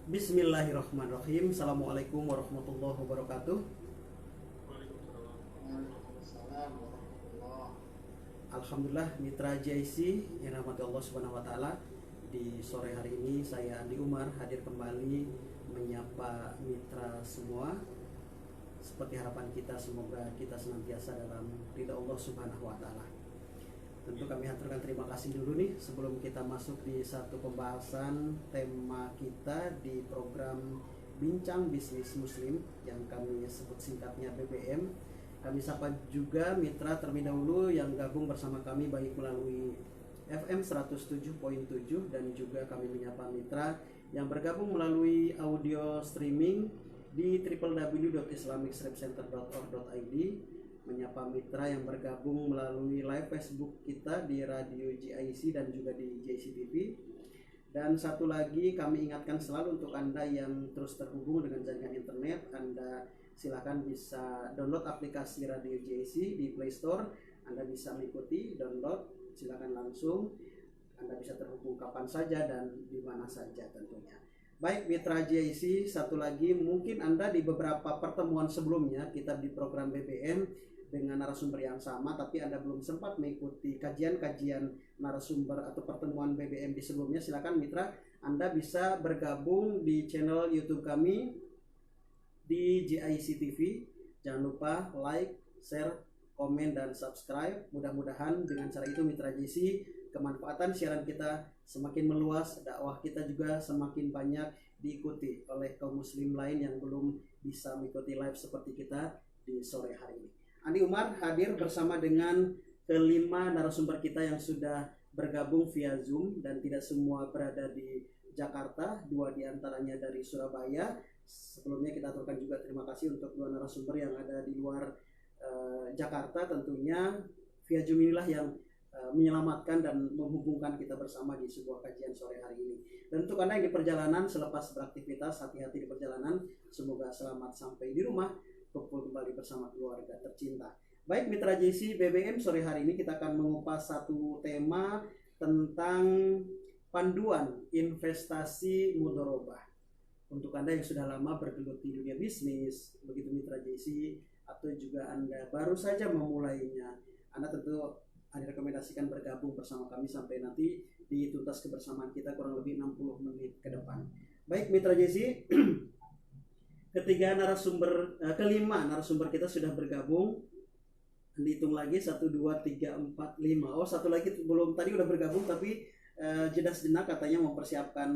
Bismillahirrahmanirrahim. Assalamualaikum warahmatullahi wabarakatuh. Alhamdulillah, mitra JIC yang rahmati Allah Subhanahu wa taala. Di sore hari ini saya Andi Umar hadir kembali menyapa mitra semua. Seperti harapan kita, semoga kita senantiasa dalam ridha Allah Subhanahu wa taala. Tentu kami haturkan terima kasih dulu nih sebelum kita masuk di satu pembahasan tema kita di program Bincang Bisnis Muslim yang kami sebut singkatnya BBM. Kami sapa juga mitra terlebih dahulu yang gabung bersama kami baik melalui FM 107.7 dan juga kami menyapa mitra yang bergabung melalui audio streaming di www.islamicstripcenter.org.id, menyapa mitra yang bergabung melalui live Facebook kita di Radio GIC dan juga di JCTV. Dan satu lagi kami ingatkan selalu untuk Anda yang terus terhubung dengan jaringan internet, Anda silakan bisa download aplikasi Radio GIC di Play Store. Anda bisa mengikuti, download, silakan langsung. Anda bisa terhubung kapan saja dan di mana saja tentunya. Baik mitra JIC, satu lagi mungkin Anda di beberapa pertemuan sebelumnya kita di program BBM dengan narasumber yang sama, tapi Anda belum sempat mengikuti kajian-kajian narasumber atau pertemuan BBM di sebelumnya, silakan mitra Anda bisa bergabung di channel YouTube kami di JIC TV. Jangan lupa like, share, komen, dan subscribe. Mudah-mudahan dengan cara itu mitra JIC kemanfaatan siaran kita semakin meluas, dakwah kita juga semakin banyak diikuti oleh kaum muslim lain yang belum bisa mengikuti live seperti kita di sore hari ini. Andi Umar hadir bersama dengan kelima narasumber kita yang sudah bergabung via Zoom dan tidak semua berada di Jakarta, dua diantaranya dari Surabaya. Sebelumnya kita aturkan juga terima kasih untuk dua narasumber yang ada di luar Jakarta, tentunya via Zoom inilah yang menyelamatkan dan menghubungkan kita bersama di sebuah kajian sore hari ini. Dan untuk Anda yang di perjalanan selepas beraktivitas, hati-hati di perjalanan, semoga selamat sampai di rumah, kumpul kembali bersama keluarga tercinta. Baik mitra JC BBM, sore hari ini kita akan mengupas satu tema tentang panduan investasi mudharabah. Untuk Anda yang sudah lama bergelut di dunia bisnis, begitu mitra JC, atau juga Anda baru saja memulainya, Anda tentu direkomendasikan bergabung bersama kami sampai nanti di tuntas kebersamaan kita kurang lebih 60 menit ke depan. Baik mitra JC, kelima narasumber kita sudah bergabung. Dihitung lagi 1, 2, 3, 4, 5. Oh, satu lagi belum, tadi udah bergabung tapi jeda sejenak katanya mempersiapkan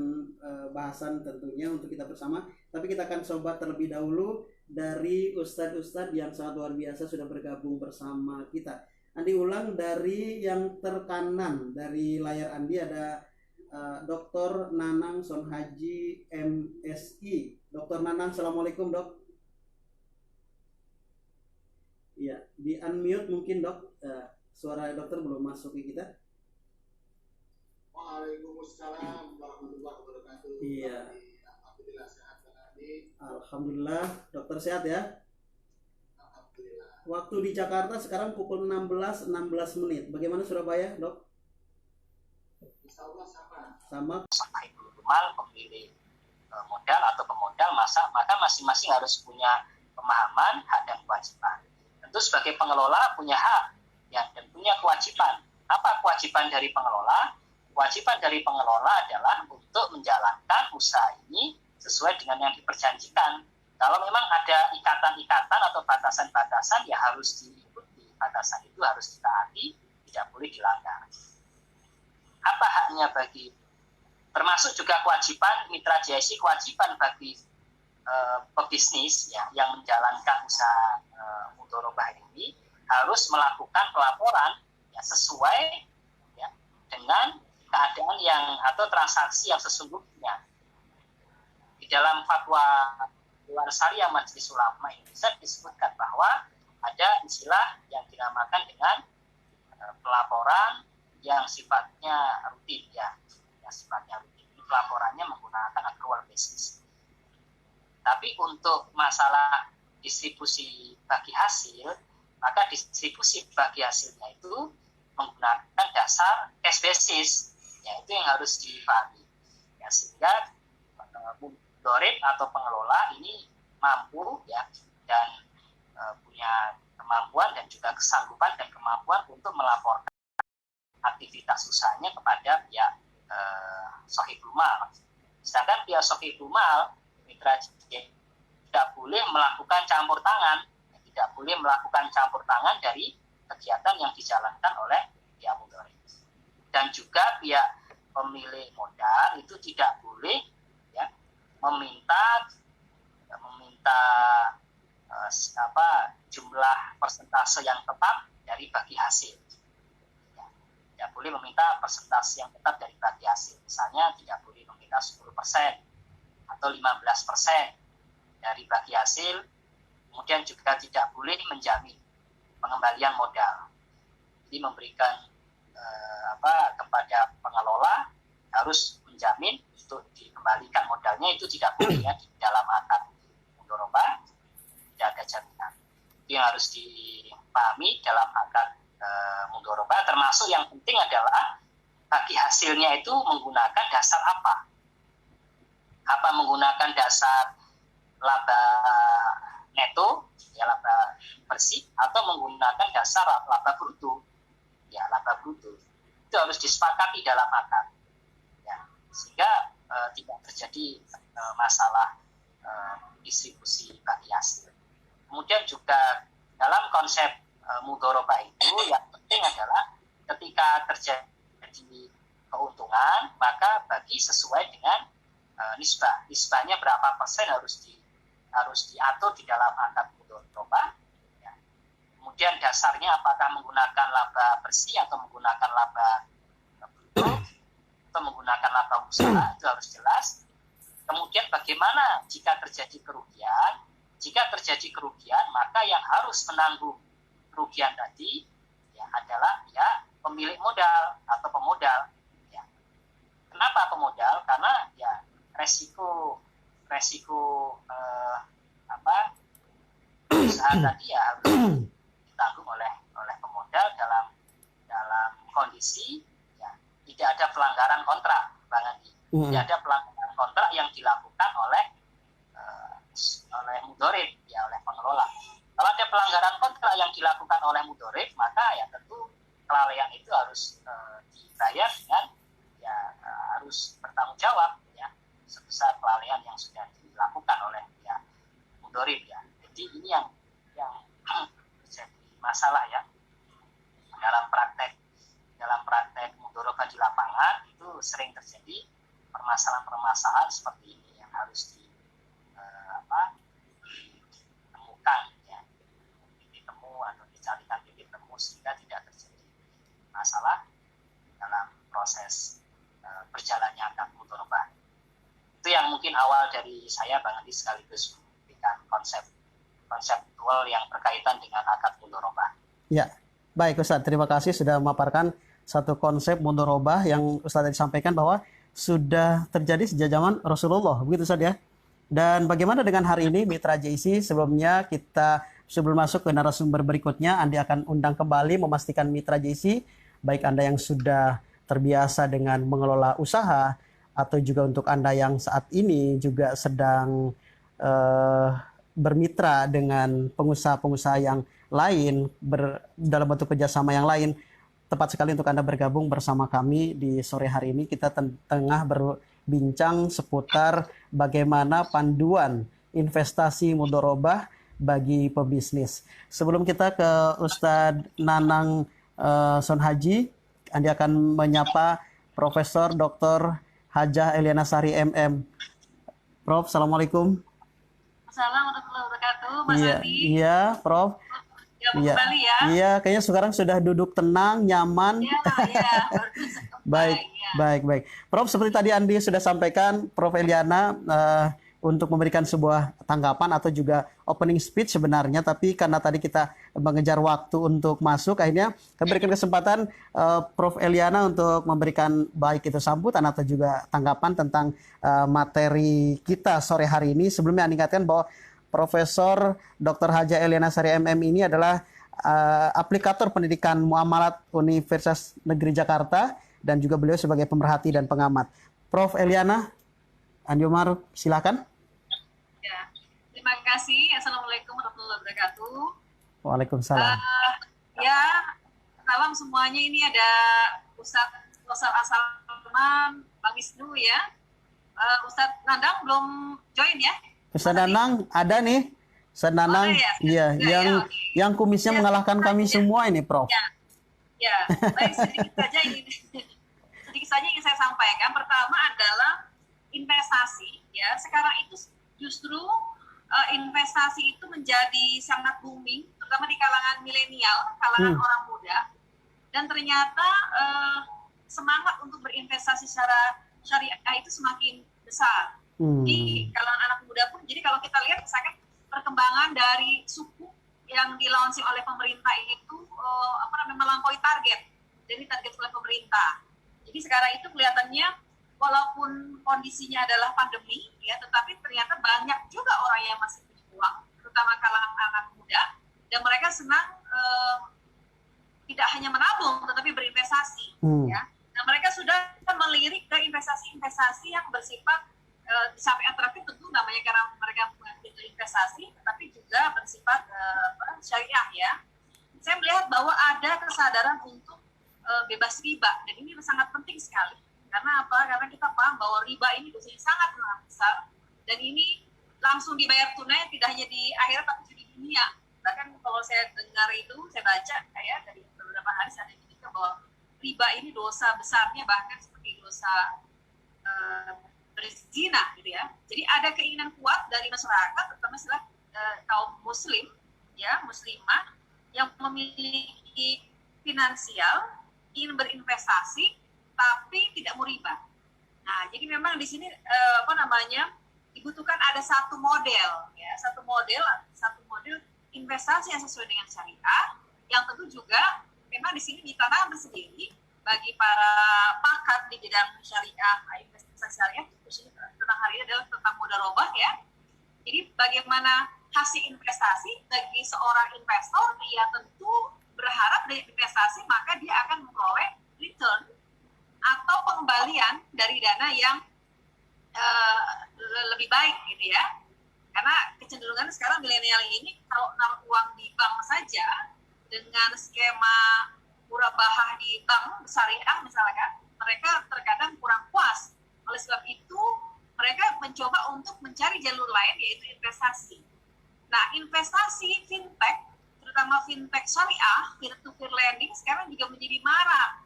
bahasan tentunya untuk kita bersama. Tapi kita akan coba terlebih dahulu dari ustadz-ustadz yang sangat luar biasa sudah bergabung bersama kita. Andi ulang dari yang terkanan dari layar Andi ada Dr. Nanang Sonhaji MSI. Dr. Nanang, assalamualaikum dok. Iya, di unmute mungkin dok. Suara dokter belum masuk ke kita. Waalaikumsalam warahmatullahi wabarakatuh. Iya. Alhamdulillah sehat Andi. Alhamdulillah, dokter sehat ya. Alhamdulillah. Waktu di Jakarta sekarang pukul 16 menit. Bagaimana Surabaya, dok? Insya Allah sama. Sama. Pemilik modal atau pemodal maka masing-masing harus punya pemahaman hak dan kewajiban. Tentu sebagai pengelola punya hak dan punya kewajiban. Apa kewajiban dari pengelola? Kewajiban dari pengelola adalah untuk menjalankan usaha ini sesuai dengan yang diperjanjikan. Kalau memang ada ikatan-ikatan atau batasan-batasan, ya harus diikuti. Batasan itu harus ditaati, tidak boleh dilanggar. Apa haknya bagi, termasuk juga kewajiban mitra JIC, kewajiban bagi pebisnis ya, yang menjalankan usaha mudharabah ini harus melakukan pelaporan ya, sesuai ya, dengan keadaan yang atau transaksi yang sesungguhnya. Di dalam fatwa Dewan Syariah Majelis Ulama Indonesia disebutkan bahwa ada istilah yang dinamakan dengan pelaporan yang sifatnya rutin ya, yang sifatnya rutin. Pelaporannya menggunakan accrual basis. Tapi untuk masalah distribusi bagi hasil, maka distribusi bagi hasilnya itu menggunakan dasar cash basis, ya itu yang harus dipahami. Ya, sehingga mudorib atau pengelola ini mampu ya dan punya kemampuan dan juga kesanggupan dan kemampuan untuk melaporkan aktivitas usahanya kepada pihak Sohibul Mal. Sedangkan pihak Sohibul Mal, mitra tidak boleh melakukan campur tangan, tidak boleh melakukan campur tangan dari kegiatan yang dijalankan oleh pihak mudorib. Dan juga pihak pemilik modal itu tidak boleh ya meminta jumlah persentase yang tetap dari bagi hasil. Ya, tidak boleh meminta persentase yang tetap dari bagi hasil. Misalnya tidak boleh meminta 10% atau 15% dari bagi hasil. Kemudian juga tidak boleh menjamin pengembalian modal. Jadi memberikan kepada pengelola harus menjamin untuk dikembalikan modalnya, itu tidak boleh ya di dalam akad mudharabah, tidak ada jaminan. Itu yang harus dipahami dalam akad mudharabah. Termasuk yang penting adalah bagi hasilnya itu menggunakan dasar apa? Apa menggunakan dasar laba neto, ya laba bersih, atau menggunakan dasar laba bruto, ya laba bruto. Itu harus disepakati dalam akad, ya, sehingga tidak terjadi masalah distribusi bagi hasil. Kemudian juga dalam konsep mudharabah itu yang penting adalah ketika terjadi keuntungan maka bagi sesuai dengan nisbahnya berapa persen harus diatur di dalam akad mudharabah. Ya. Kemudian dasarnya apakah menggunakan laba bersih atau menggunakan laba bruto atau menggunakan laba usaha, itu harus jelas. Kemudian bagaimana jika terjadi kerugian? Jika terjadi kerugian, maka yang harus menanggung kerugian tadi ya adalah ya pemilik modal atau pemodal. Ya. Kenapa pemodal? Karena ya resiko usaha tadi ya harus ditanggung oleh pemodal dalam kondisi ya tidak ada pelanggaran kontrak, Bang Andi. Tidak ada pelanggaran kontrak yang dilakukan oleh mudharib, ya oleh pengelola. Kalau ada pelanggaran kontrak yang dilakukan oleh mudharib, maka ya tentu kelalaian itu harus dibayar dengan ya harus bertanggung jawab ya sebesar kelalaian yang sudah dilakukan oleh ya mudharib ya. Jadi ini yang menjadi masalah ya dalam praktek mudharabah di lapangan. Itu sering terjadi permasalahan seperti ini yang harus ditemukan ya, titik temu atau dicarikan titik temu sehingga tidak terjadi masalah dalam proses berjalannya akad mudharabah. Itu yang mungkin awal dari saya, Bang Andi, sekaligus memberikan konseptual yang berkaitan dengan akad mudharabah. Ya, baik Ustadz, terima kasih sudah memaparkan satu konsep mudharabah yang Ustadz tadi sampaikan bahwa sudah terjadi sejak zaman Rasulullah, begitu Ustadz ya. Dan bagaimana dengan hari ini Mitra JIC? Sebelumnya sebelum masuk ke narasumber berikutnya, Andi akan undang kembali memastikan Mitra JIC, baik Anda yang sudah terbiasa dengan mengelola usaha atau juga untuk Anda yang saat ini juga sedang bermitra dengan pengusaha-pengusaha yang lain dalam bentuk kerjasama yang lain. Tepat sekali untuk Anda bergabung bersama kami di sore hari ini. Kita tengah berbincang seputar bagaimana panduan investasi mudharabah bagi pebisnis. Sebelum kita ke Ustadz Nanang Sonhaji, Andi akan menyapa Profesor Dr. Hajah Eliana Sari MM. Prof, Assalamualaikum. Assalamualaikum warahmatullahi wabarakatuh, Mas Andi. Iya, Prof. Iya, kembali ya. Iya, kayaknya sekarang sudah duduk tenang, nyaman. Iya. Baik. Prof, seperti tadi Andi sudah sampaikan, Prof Eliana untuk memberikan sebuah tanggapan atau juga opening speech sebenarnya, tapi karena tadi kita mengejar waktu untuk masuk, akhirnya kami berikan kesempatan Prof Eliana untuk memberikan baik itu sambutan atau juga tanggapan tentang materi kita sore hari ini. Sebelumnya Andi ingatkan bahwa Profesor Dr. Hajah Eliana Sari MM ini adalah aplikator pendidikan muamalat Universitas Negeri Jakarta dan juga beliau sebagai pemerhati dan pengamat. Prof Eliana, Andi Umar, silakan. Ya. Terima kasih. Assalamualaikum warahmatullahi wabarakatuh. Waalaikumsalam. Ya, salam semuanya. Ini ada Ustadz Asalman, Bang Wisnu ya. Ustadz Nandang belum join ya? Ustaz Nanang ada nih. Ustaz Nanang, ya? iya, Ya, yang kumisnya Ya, mengalahkan kami semua ini, Prof. Ya, baik sedikit saja ingin saya sampaikan. Pertama adalah investasi. Ya, sekarang itu justru investasi itu menjadi sangat booming, terutama di kalangan milenial, kalangan orang muda. Dan ternyata semangat untuk berinvestasi secara syariah itu semakin besar. Di kalangan anak muda pun. Jadi kalau kita lihat misalkan perkembangan dari suku yang dilaunching oleh pemerintah itu melampaui target dari target oleh pemerintah. Jadi sekarang itu kelihatannya walaupun kondisinya adalah pandemi ya, tetapi ternyata banyak juga orang yang masih punya uang, terutama kalangan anak muda, dan mereka senang tidak hanya menabung tetapi berinvestasi ya. Nah, mereka sudah melirik ke investasi-investasi yang bersifat di samping atraktif tentu namanya karena mereka mengambil investasi, tetapi juga bersifat syariah ya. Saya melihat bahwa ada kesadaran untuk bebas riba, dan ini sangat penting sekali. Karena apa? Karena kita paham bahwa riba ini dosanya sangat besar, dan ini langsung dibayar tunai tidak hanya di akhirat tapi juga di dunia. Bahkan kalau saya dengar itu, saya baca ya dari beberapa hadis ada yang menyebutkan bahwa riba ini dosa besarnya bahkan seperti dosa berzina gitu ya. Jadi ada keinginan kuat dari masyarakat, terutama kaum muslim ya, muslimah yang memiliki finansial, ingin berinvestasi tapi tidak mau riba. Nah, jadi memang di sini dibutuhkan ada satu model ya, satu model investasi yang sesuai dengan syariah, yang tentu juga memang di sini ditanam sendiri bagi para pakar di bidang syariah, investasi syariah. Tentang hari ini adalah tentang mudharabah ya. Jadi bagaimana hasil investasi bagi seorang investor, ya tentu berharap dari investasi maka dia akan memperoleh return atau pengembalian dari dana yang lebih baik gitu ya. Karena kecenderungan sekarang milenial ini kalau naruh uang di bank saja dengan skema murabahah di bank syariah misalkan, mereka terkadang kurang puas. Oleh sebab itu mereka mencoba untuk mencari jalur lain, yaitu investasi. Nah, investasi fintech, terutama fintech syariah, peer-to-peer lending sekarang juga menjadi marak,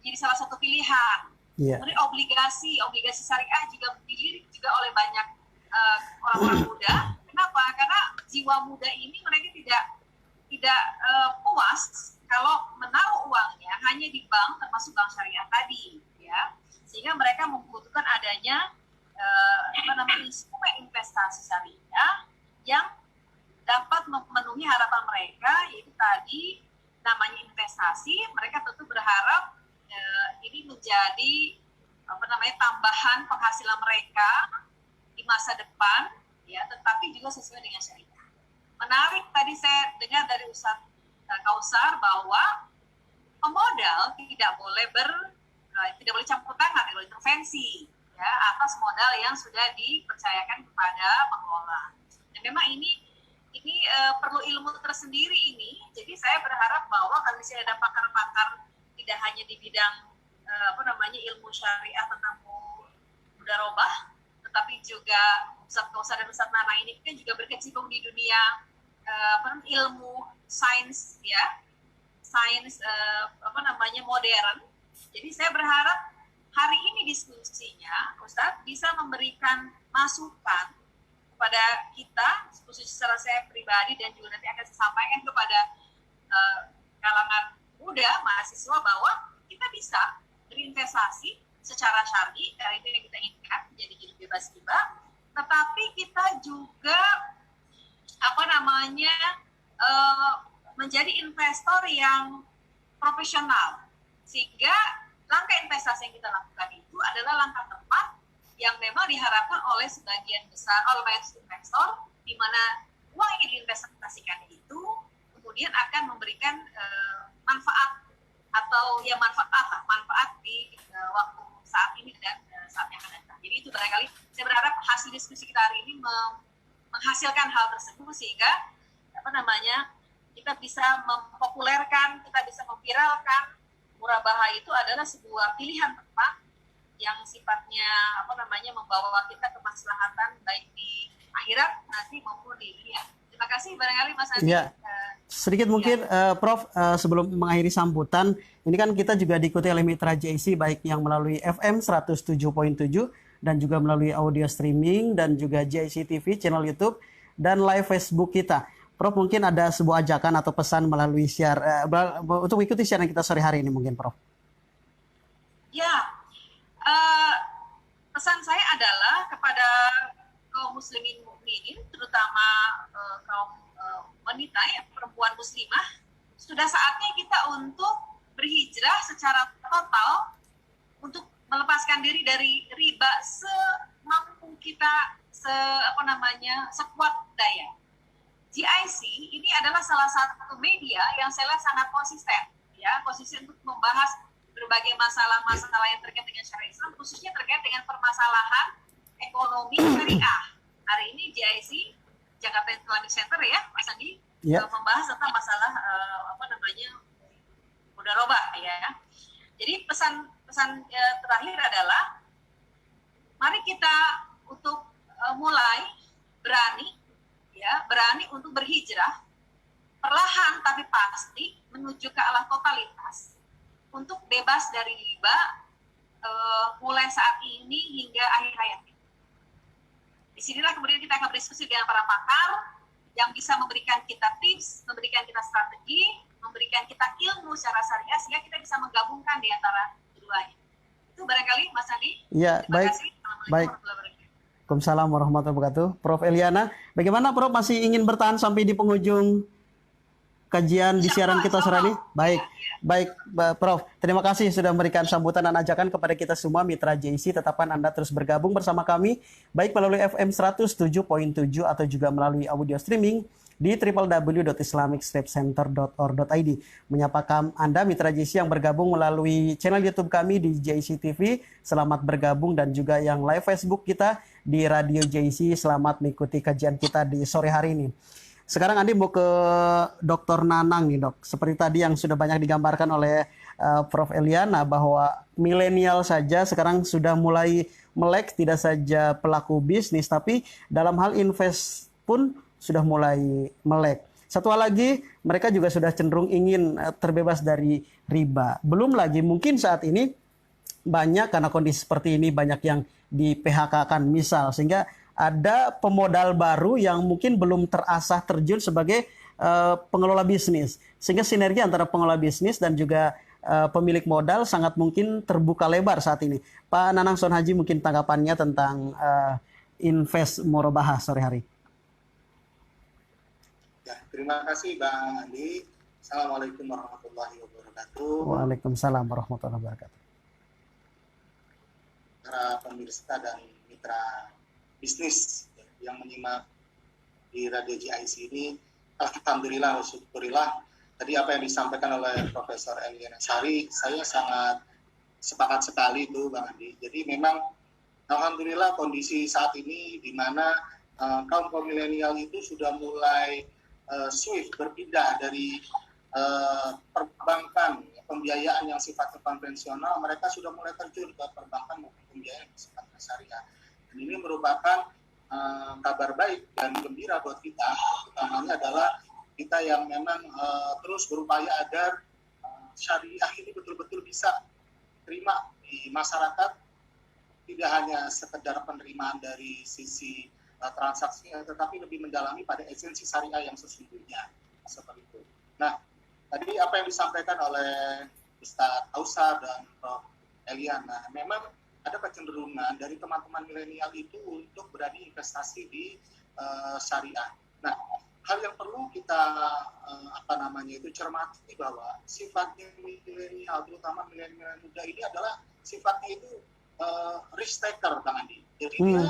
jadi salah satu pilihan. Kemudian obligasi syariah juga dilirik juga oleh banyak orang-orang muda. Kenapa? Karena jiwa muda ini mereka tidak puas kalau menaruh uangnya hanya di bank, termasuk bank syariah tadi, ya. Sehingga mereka membutuhkan adanya instrumen investasi syariah yang dapat memenuhi harapan mereka, yaitu tadi namanya investasi. Mereka tentu berharap ini menjadi tambahan penghasilan mereka di masa depan, ya, tetapi juga sesuai dengan syariah. Menarik tadi saya dengar dari Ustadz Kausar bahwa pemodal tidak boleh campur tangan, tidak boleh intervensi ya atas modal yang sudah dipercayakan kepada pengelola. Dan memang ini perlu ilmu tersendiri ini. Jadi saya berharap bahwa kalau misalnya ada pakar-pakar tidak hanya di bidang ilmu syariah tentang mudharabah, tetapi juga Ustadz Kausar dan Ustadz Nana ini kan juga berkecimpung di dunia ilmu sains ya, sains modern. Jadi saya berharap hari ini diskusinya Ustadz bisa memberikan masukan kepada kita, khusus secara saya pribadi, dan juga nanti akan saya sampaikan kepada kalangan muda, mahasiswa, bahwa kita bisa berinvestasi secara syar'i, dari itu yang kita inginkan, menjadi hidup bebas riba, tetapi kita juga menjadi investor yang profesional, sehingga langkah investasi yang kita lakukan itu adalah langkah tepat yang memang diharapkan oleh sebagian besar mayoritas investor, di mana uang yang diinvestasikan itu kemudian akan memberikan manfaat atau manfaat di waktu saat ini dan saat yang akan datang. Jadi itu barangkali saya berharap hasil diskusi kita hari ini menghasilkan hal tersebut sehingga kita bisa mempopulerkan, kita bisa memviralkan murabaha itu adalah sebuah pilihan tepat yang sifatnya membawa kita kemaslahatan baik di akhirat nanti maupun di dunia. Terima kasih barangkali Mas Andi. Ya. Sedikit mungkin Prof, sebelum mengakhiri sambutan, ini kan kita juga diikuti oleh mitra JIC baik yang melalui FM 107.7 dan juga melalui audio streaming dan juga JIC TV channel YouTube dan live Facebook kita. Prof, mungkin ada sebuah ajakan atau pesan melalui share untuk ikuti siaran kita sore hari ini mungkin, Prof. Ya, pesan saya adalah kepada kaum muslimin mukminin, terutama kaum wanita perempuan muslimah, sudah saatnya kita untuk berhijrah secara total untuk melepaskan diri dari riba semampu kita, sekuat daya. GIC ini adalah salah satu media yang saya lihat sangat konsisten untuk membahas berbagai masalah-masalah yang terkait dengan syariat Islam, khususnya terkait dengan permasalahan ekonomi syariah. Hari ini GIC Jakarta Islamic Center ya, Mas Andi, membahas tentang masalah mudharabah ya. Jadi pesan terakhir adalah mari kita untuk mulai berani untuk berhijrah perlahan tapi pasti menuju ke arah totalitas untuk bebas dari riba mulai saat ini hingga akhir hayat. Disinilah kemudian kita akan berdiskusi dengan para pakar yang bisa memberikan kita tips, memberikan kita strategi, memberikan kita ilmu secara syariah sehingga kita bisa menggabungkan di antara keduanya. Itu barangkali Mas Andi. Ya, baik. Baik. Waalaikumsalam warahmatullahi wabarakatuh. Prof Eliana, bagaimana Prof, masih ingin bertahan sampai di penghujung kajian di siaran kita sore ini? Baik. Baik, Prof. Terima kasih sudah memberikan sambutan dan ajakan kepada kita semua mitra JIC. Tetapkan Anda terus bergabung bersama kami baik melalui FM 107.7 atau juga melalui audio streaming di www.islamicstepcenter.org.id. Menyapa Anda mitra JIC yang bergabung melalui channel YouTube kami di JIC TV. Selamat bergabung, dan juga yang live Facebook kita di Radio JIC. Selamat mengikuti kajian kita di sore hari ini. Sekarang Andi mau ke Dr. Nanang nih, Dok. Seperti tadi yang sudah banyak digambarkan oleh Prof Eliana bahwa milenial saja sekarang sudah mulai melek, tidak saja pelaku bisnis tapi dalam hal invest pun sudah mulai melek. Satu hal lagi, mereka juga sudah cenderung ingin terbebas dari riba. Belum lagi mungkin saat ini banyak karena kondisi seperti ini banyak yang di PHK-kan misal, sehingga ada pemodal baru yang mungkin belum terasah terjun sebagai pengelola bisnis. Sehingga sinergi antara pengelola bisnis dan juga pemilik modal sangat mungkin terbuka lebar saat ini. Pak Nanang Son Haji, mungkin tanggapannya tentang invest murabahah sore hari. Ya, terima kasih Bang Andi. Assalamualaikum warahmatullahi wabarakatuh. Waalaikumsalam warahmatullahi wabarakatuh. Para pemirsa dan mitra bisnis yang menyimak di Radio JIC ini, alhamdulillah, syukurillah. Tadi apa yang disampaikan oleh Profesor Eliana Sari, saya sangat sepakat sekali itu Bang Andi. Jadi memang alhamdulillah kondisi saat ini di mana kaum milenial itu sudah mulai swift berpindah dari perbankan pembiayaan yang sifatnya konvensional, mereka sudah mulai terjun ke perbankan maupun pembiayaan yang sifatnya syariah. Dan ini merupakan kabar baik dan gembira buat kita. Utamanya adalah kita yang memang terus berupaya agar syariah ini betul-betul bisa terima di masyarakat, tidak hanya sekedar penerimaan dari sisi transaksinya, tetapi lebih mendalami pada esensi syariah yang sesungguhnya seperti itu. Nah, tadi apa yang disampaikan oleh Ustadz Ausar dan Prof Eliana, memang ada kecenderungan dari teman-teman milenial itu untuk berani investasi di syariah. Nah, hal yang perlu kita cermati bahwa sifatnya milenial, terutama milenial muda ini adalah sifatnya itu risk taker, Bang Andi. Jadi dia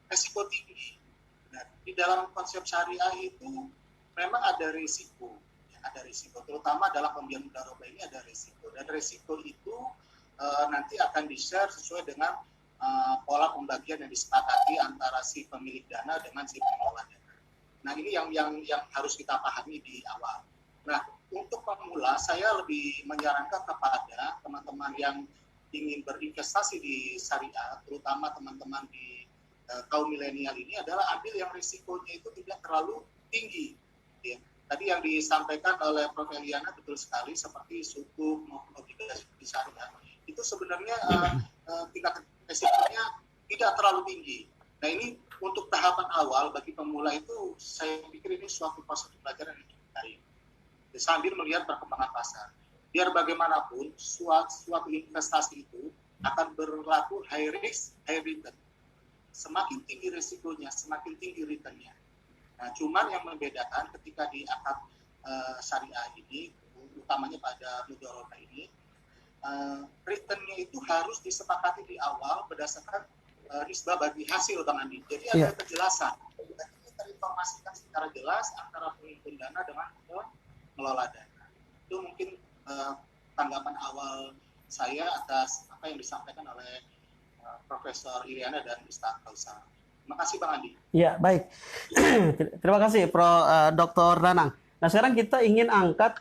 risiko tinggi. Nah, di dalam konsep syariah itu memang ada risiko, terutama dalam pembiayaan mudharabah ini ada risiko, dan risiko itu nanti akan di-share sesuai dengan pola pembagian yang disepakati antara si pemilik dana dengan si pengelola dana. Nah, ini yang harus kita pahami di awal. Nah, untuk pemula saya lebih menyarankan kepada teman-teman yang ingin berinvestasi di syariah, terutama teman-teman di kaum milenial ini, adalah ambil yang risikonya itu tidak terlalu tinggi. Ya. Tadi yang disampaikan oleh Prof. Eliana betul sekali, seperti sukuk maupun obligasi di syariah. Itu sebenarnya tingkat risikonya tidak terlalu tinggi. Nah, ini untuk tahapan awal bagi pemula itu saya pikir ini suatu proses pembelajaran yang cukup baik. Sambil melihat perkembangan pasar. Biar bagaimanapun suatu investasi itu akan berlaku high risk, high return. Semakin tinggi risikonya, semakin tinggi returnnya. Nah, cuman yang membedakan ketika di akad syariah ini, utamanya pada mudharabah ini, returnnya itu harus disepakati di awal berdasarkan risbah bagi hasil, Bang Andi. Jadi ada kejelasan. Ini terinformasikan secara jelas antara pemimpin dana dengan pengelola dana. Itu mungkin tanggapan awal saya atas apa yang disampaikan oleh Profesor Iliana dan Ustaz Kausar. Terima kasih Bang Andi. Ya, baik. Terima kasih Dr. Nanang. Nah, sekarang kita ingin angkat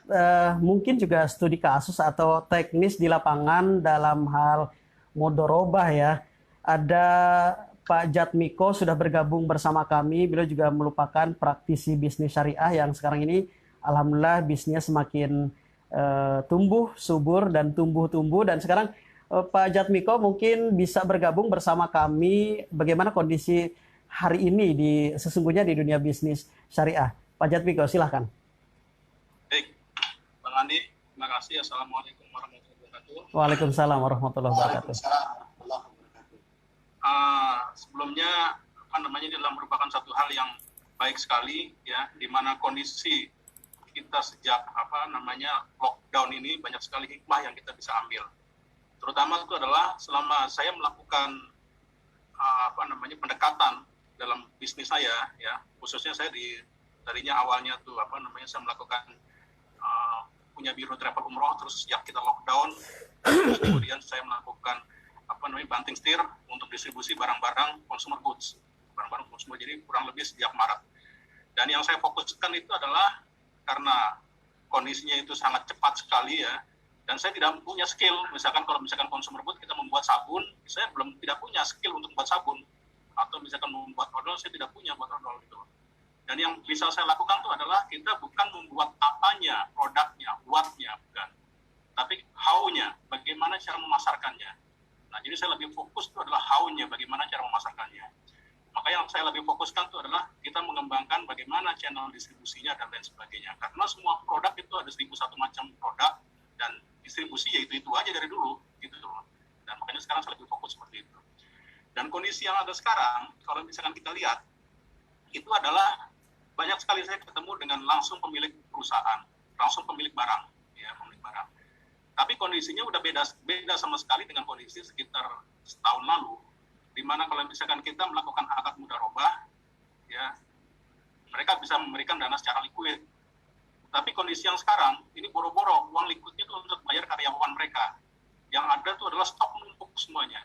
mungkin juga studi kasus atau teknis di lapangan dalam hal mudharabah ya. Ada Pak Jatmiko sudah bergabung bersama kami. Beliau juga merupakan praktisi bisnis syariah yang sekarang ini alhamdulillah bisnisnya semakin tumbuh subur dan tumbuh-tumbuh. Dan sekarang Pak Jatmiko mungkin bisa bergabung bersama kami bagaimana kondisi hari ini sesungguhnya di dunia bisnis syariah. Pak Jatmiko, silahkan. Baik, Bang Andi, terima kasih. Assalamualaikum warahmatullahi wabarakatuh. Waalaikumsalam warahmatullahi wabarakatuh. Sebelumnya, ini adalah merupakan satu hal yang baik sekali, ya, di mana kondisi kita sejak lockdown ini banyak sekali hikmah yang kita bisa ambil. Terutama itu adalah selama saya melakukan pendekatan dalam bisnis saya, ya, khususnya saya tadinya awalnya tuh saya melakukan punya biro travel umroh, terus sejak kita lockdown, kemudian saya melakukan banting setir untuk distribusi barang-barang consumer goods, barang-barang konsumer, jadi kurang lebih sejak Maret. Dan yang saya fokuskan itu adalah karena kondisinya itu sangat cepat sekali ya, dan saya tidak punya skill. Kalau misalkan consumer good kita membuat sabun, saya tidak punya skill untuk membuat sabun, atau misalkan membuat odol, saya tidak punya buat odol gitu. Dan yang bisa saya lakukan itu adalah kita bukan membuat apanya, produknya, buatnya, bukan, tapi how-nya, bagaimana cara memasarkannya. Nah, jadi saya lebih fokus itu adalah how-nya, bagaimana cara memasarkannya. Maka yang saya lebih fokuskan itu adalah kita mengembangkan bagaimana channel distribusinya dan lain sebagainya. Karena semua produk itu ada 1.001 macam produk, dan distribusi ya itu aja dari dulu gitu loh. Dan makanya sekarang saya lebih fokus seperti itu. Dan kondisi yang ada sekarang, kalau misalkan kita lihat, itu adalah banyak sekali saya ketemu dengan langsung pemilik perusahaan, langsung pemilik barang, ya, pemilik barang. Tapi kondisinya udah beda sama sekali dengan kondisi sekitar setahun lalu, di mana kalau misalkan kita melakukan akad mudharabah, ya, mereka bisa memberikan dana secara likuid. Tapi kondisi yang sekarang, ini boro-boro, uang likuidnya itu untuk bayar karyawan mereka. Yang ada itu adalah stok menumpuk semuanya.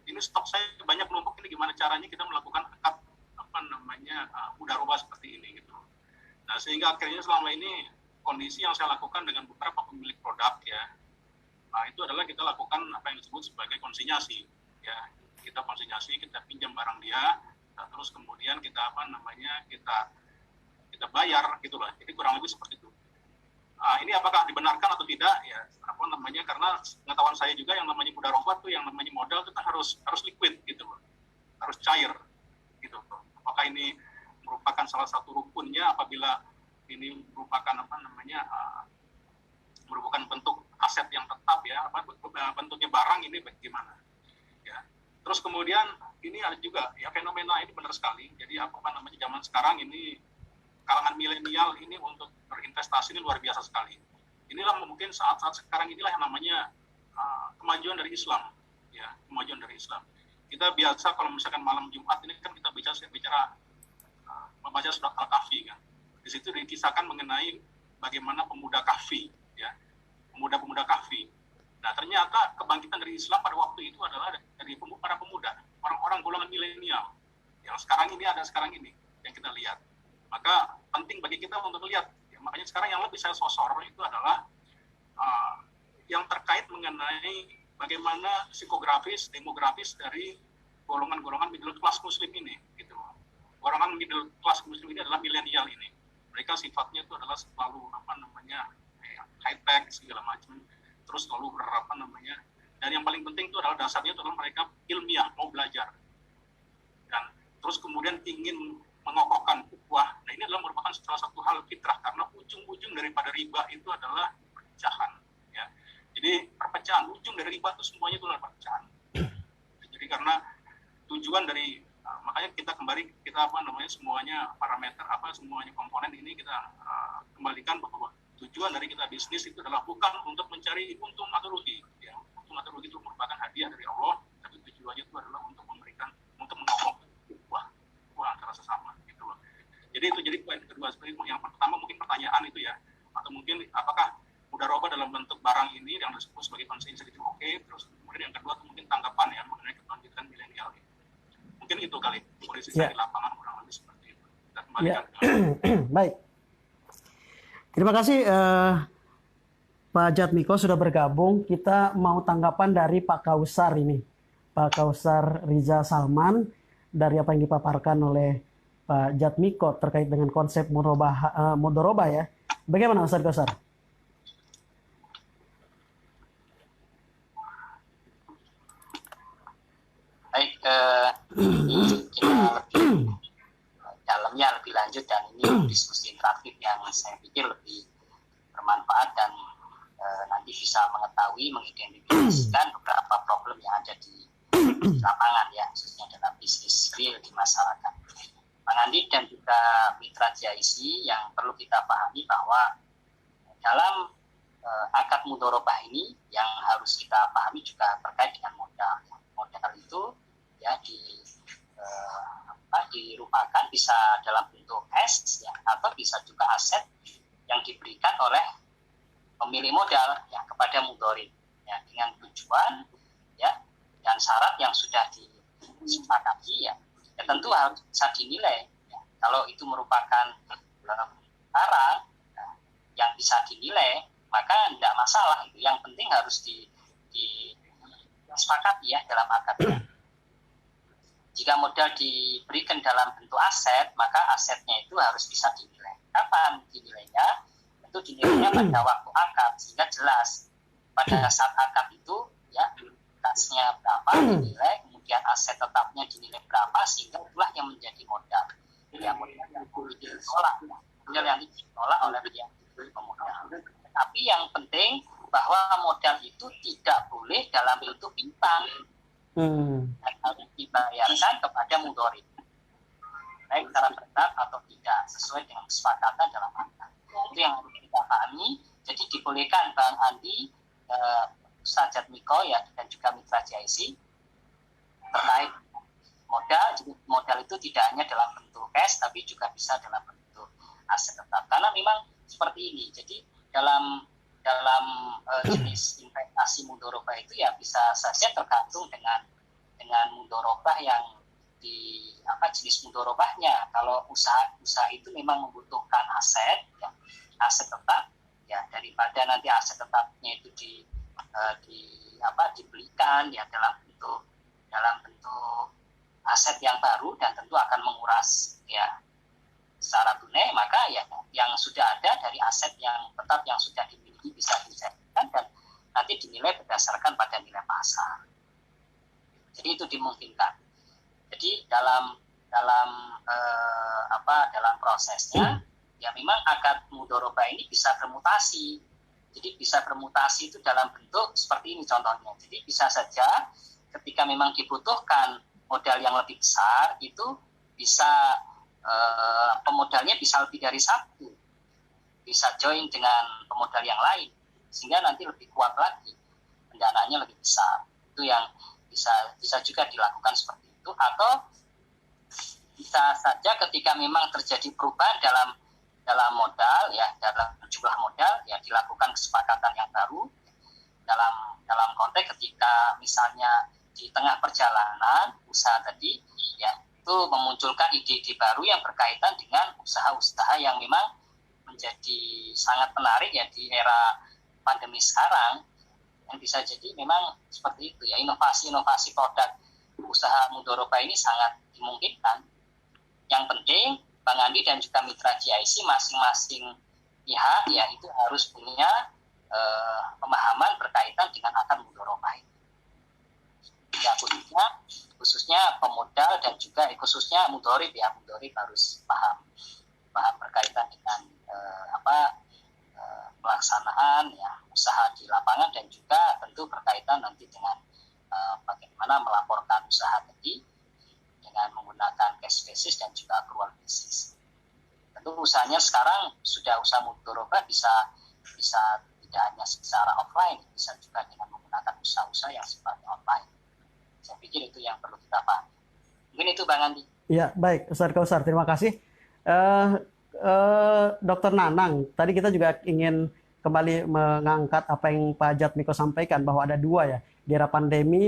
Ini stok saya banyak menumpuk, ini gimana caranya kita melakukan akad mudharabah seperti ini gitu. Nah, sehingga akhirnya selama ini kondisi yang saya lakukan dengan beberapa pemilik produk, ya, nah itu adalah kita lakukan apa yang disebut sebagai konsinyasi, ya. Kita konsinyasi, kita pinjam barang dia, nah, terus kemudian kita kita bayar gitu lah. Jadi kurang lebih seperti itu. Ini apakah dibenarkan atau tidak, ya, karena pengetahuan saya juga yang namanya mudharabah tuh, yang namanya modal itu kan harus liquid gitu loh, harus cair gitu. Apakah ini merupakan salah satu rukunnya apabila ini merupakan merupakan bentuk aset yang tetap, ya, bentuknya barang, ini bagaimana, ya. Terus kemudian ini ada juga, ya, fenomena ini benar sekali. Jadi zaman sekarang ini kalangan milenial ini untuk berinvestasi ini luar biasa sekali. Inilah mungkin saat-saat sekarang inilah yang namanya kemajuan dari Islam, ya, kemajuan dari Islam. Kita biasa kalau misalkan malam Jumat ini kan kita bicara membaca surat Al-Kahfi, kan. Di situ dikisahkan mengenai bagaimana pemuda Kahfi, ya, pemuda-pemuda Kahfi Nah, ternyata kebangkitan dari Islam pada waktu itu adalah dari para pemuda, orang-orang golongan milenial yang sekarang ini yang kita lihat. Maka penting bagi kita untuk lihat. Ya, makanya sekarang yang lebih saya sosor itu adalah yang terkait mengenai bagaimana psikografis, demografis dari golongan-golongan middle class muslim ini. Gitu. Golongan middle class muslim ini adalah milenial ini. Mereka sifatnya itu adalah selalu high tech segala macam. Terus selalu dan yang paling penting itu adalah dasarnya itu adalah mereka ilmiah, mau belajar, dan terus kemudian ingin mengokohkan ukhuwah. Nah, ini adalah merupakan salah satu hal fitrah, karena ujung-ujung daripada riba itu adalah perpecahan, ya. Jadi perpecahan, ujung dari riba itu semuanya itu adalah perpecahan. Jadi karena tujuan dari makanya kita semuanya parameter semuanya komponen ini kita kembalikan bahwa tujuan dari kita bisnis itu adalah bukan untuk mencari untung atau rugi. Ya, untung atau rugi itu merupakan hadiah dari Allah, tapi tujuannya itu adalah untuk menolong antara sesama. Gitu loh. Jadi itu jadi poin kedua. Yang pertama mungkin pertanyaan itu ya, atau mungkin apakah mudharabah dalam bentuk barang ini yang disebut sebagai konsumsi itu oke. Terus kemudian yang kedua itu mungkin tanggapan ya mengenai kebangkitan milenial ini. Mungkin itu kali kondisi di lapangan kurang lebih seperti itu. Kita kembalikan. Baik. Terima kasih Pak Jatmiko sudah bergabung. Kita mau tanggapan dari Pak Kausar ini. Pak Kausar Riza Salman dari apa yang dipaparkan oleh Pak Jatmiko terkait dengan konsep mudharabah ya. Bagaimana Ustaz Kausar? Baik, kita lebih dalamnya lebih lanjut dan ini diskusi interaktif yang saya pikir lebih bermanfaat dan nanti bisa mengetahui, mengidentifikasikan beberapa problem yang ada di lapangan ya, khususnya dalam bisnis real di masyarakat. Bang Andi dan juga Mitra JIC yang perlu kita pahami bahwa dalam akad mudharabah ini yang harus kita pahami juga terkait dengan modal. Modal itu ya dirupakan bisa dalam bentuk cash ya, atau bisa juga aset yang diberikan oleh pemilik modal ya kepada mudharib ya, dengan tujuan ya dan syarat yang sudah disepakati ya tentu harus bisa dinilai ya. Kalau itu merupakan barang ya, yang bisa dinilai maka tidak masalah itu, yang penting harus disepakati ya dalam akadnya. Jika modal diberikan dalam bentuk aset, maka asetnya itu harus bisa dinilai. Kapan dinilainya? Tentu dinilainya pada waktu akad, sehingga jelas pada saat akad itu ya kasnya berapa dinilai, kemudian aset tetapnya dinilai berapa, sehingga itulah yang menjadi modal. Ya, modal yang ditolak, modal yang ditolak oleh yang diberi pemodal. Tapi yang penting bahwa modal itu tidak boleh dalam bentuk piutang. Dan harus dibayarkan kepada mudharib, baik secara bertahap atau tidak sesuai dengan kesepakatan dalam akad. Itu yang harus kita pahami. Jadi dibolehkan Bang Andi, Ustaz Jatmiko ya dan juga Mitra JIC terkait modal. Jadi modal itu tidak hanya dalam bentuk cash tapi juga bisa dalam bentuk aset tetap. Karena memang seperti ini. Jadi dalam jenis investasi mudharabah itu ya bisa saja tergantung dengan mudharabah yang jenis mudharabahnya. Kalau usaha itu memang membutuhkan aset ya, aset tetap ya, daripada nanti aset tetapnya itu dibelikan ya dalam bentuk aset yang baru dan tentu akan menguras ya secara tunai, maka ya yang sudah ada dari aset yang tetap yang sudah dimiliki bisa dicairkan dan nanti dinilai berdasarkan pada nilai pasar. Jadi itu dimungkinkan. Jadi dalam prosesnya ya memang akad mudharabah ini bisa bermutasi. Jadi bisa bermutasi itu dalam bentuk seperti ini contohnya. Jadi bisa saja ketika memang dibutuhkan modal yang lebih besar itu bisa pemodalnya bisa lebih dari satu, bisa join dengan pemodal yang lain sehingga nanti lebih kuat lagi, pendanaannya lebih besar. Itu yang bisa juga dilakukan seperti itu. Atau bisa saja ketika memang terjadi perubahan dalam modal ya, dalam jumlah modal ya, dilakukan kesepakatan yang baru dalam konteks ketika misalnya di tengah perjalanan usaha tadi ya itu memunculkan ide-ide baru yang berkaitan dengan usaha-usaha yang memang menjadi sangat menarik ya di era pandemi sekarang, yang bisa jadi memang seperti itu ya, inovasi-inovasi produk usaha Mudoroba ini sangat dimungkinkan. Yang penting Bang Andi dan juga mitra GIC masing-masing pihak ya itu harus punya pemahaman berkaitan dengan akar Mudoroba ini. Ya khususnya pemodal dan juga khususnya mudorib ya, mudorib harus paham berkaitan dengan pelaksanaan ya usaha di lapangan dan juga tentu berkaitan nanti dengan bagaimana melaporkan usaha tadi dengan menggunakan cash basis dan juga accrual basis. Tentu usahanya sekarang sudah usaha Mudoroba bisa tidak hanya secara offline, bisa juga dengan menggunakan usaha-usaha yang sifatnya online. Saya pikir itu yang perlu kita pahami. Mungkin itu Bang Andi. Ya, baik, Ustaz Kausar, terima kasih. Dr. Nanang, tadi kita juga ingin kembali mengangkat apa yang Pak Jatmiko sampaikan bahwa ada dua ya, di era pandemi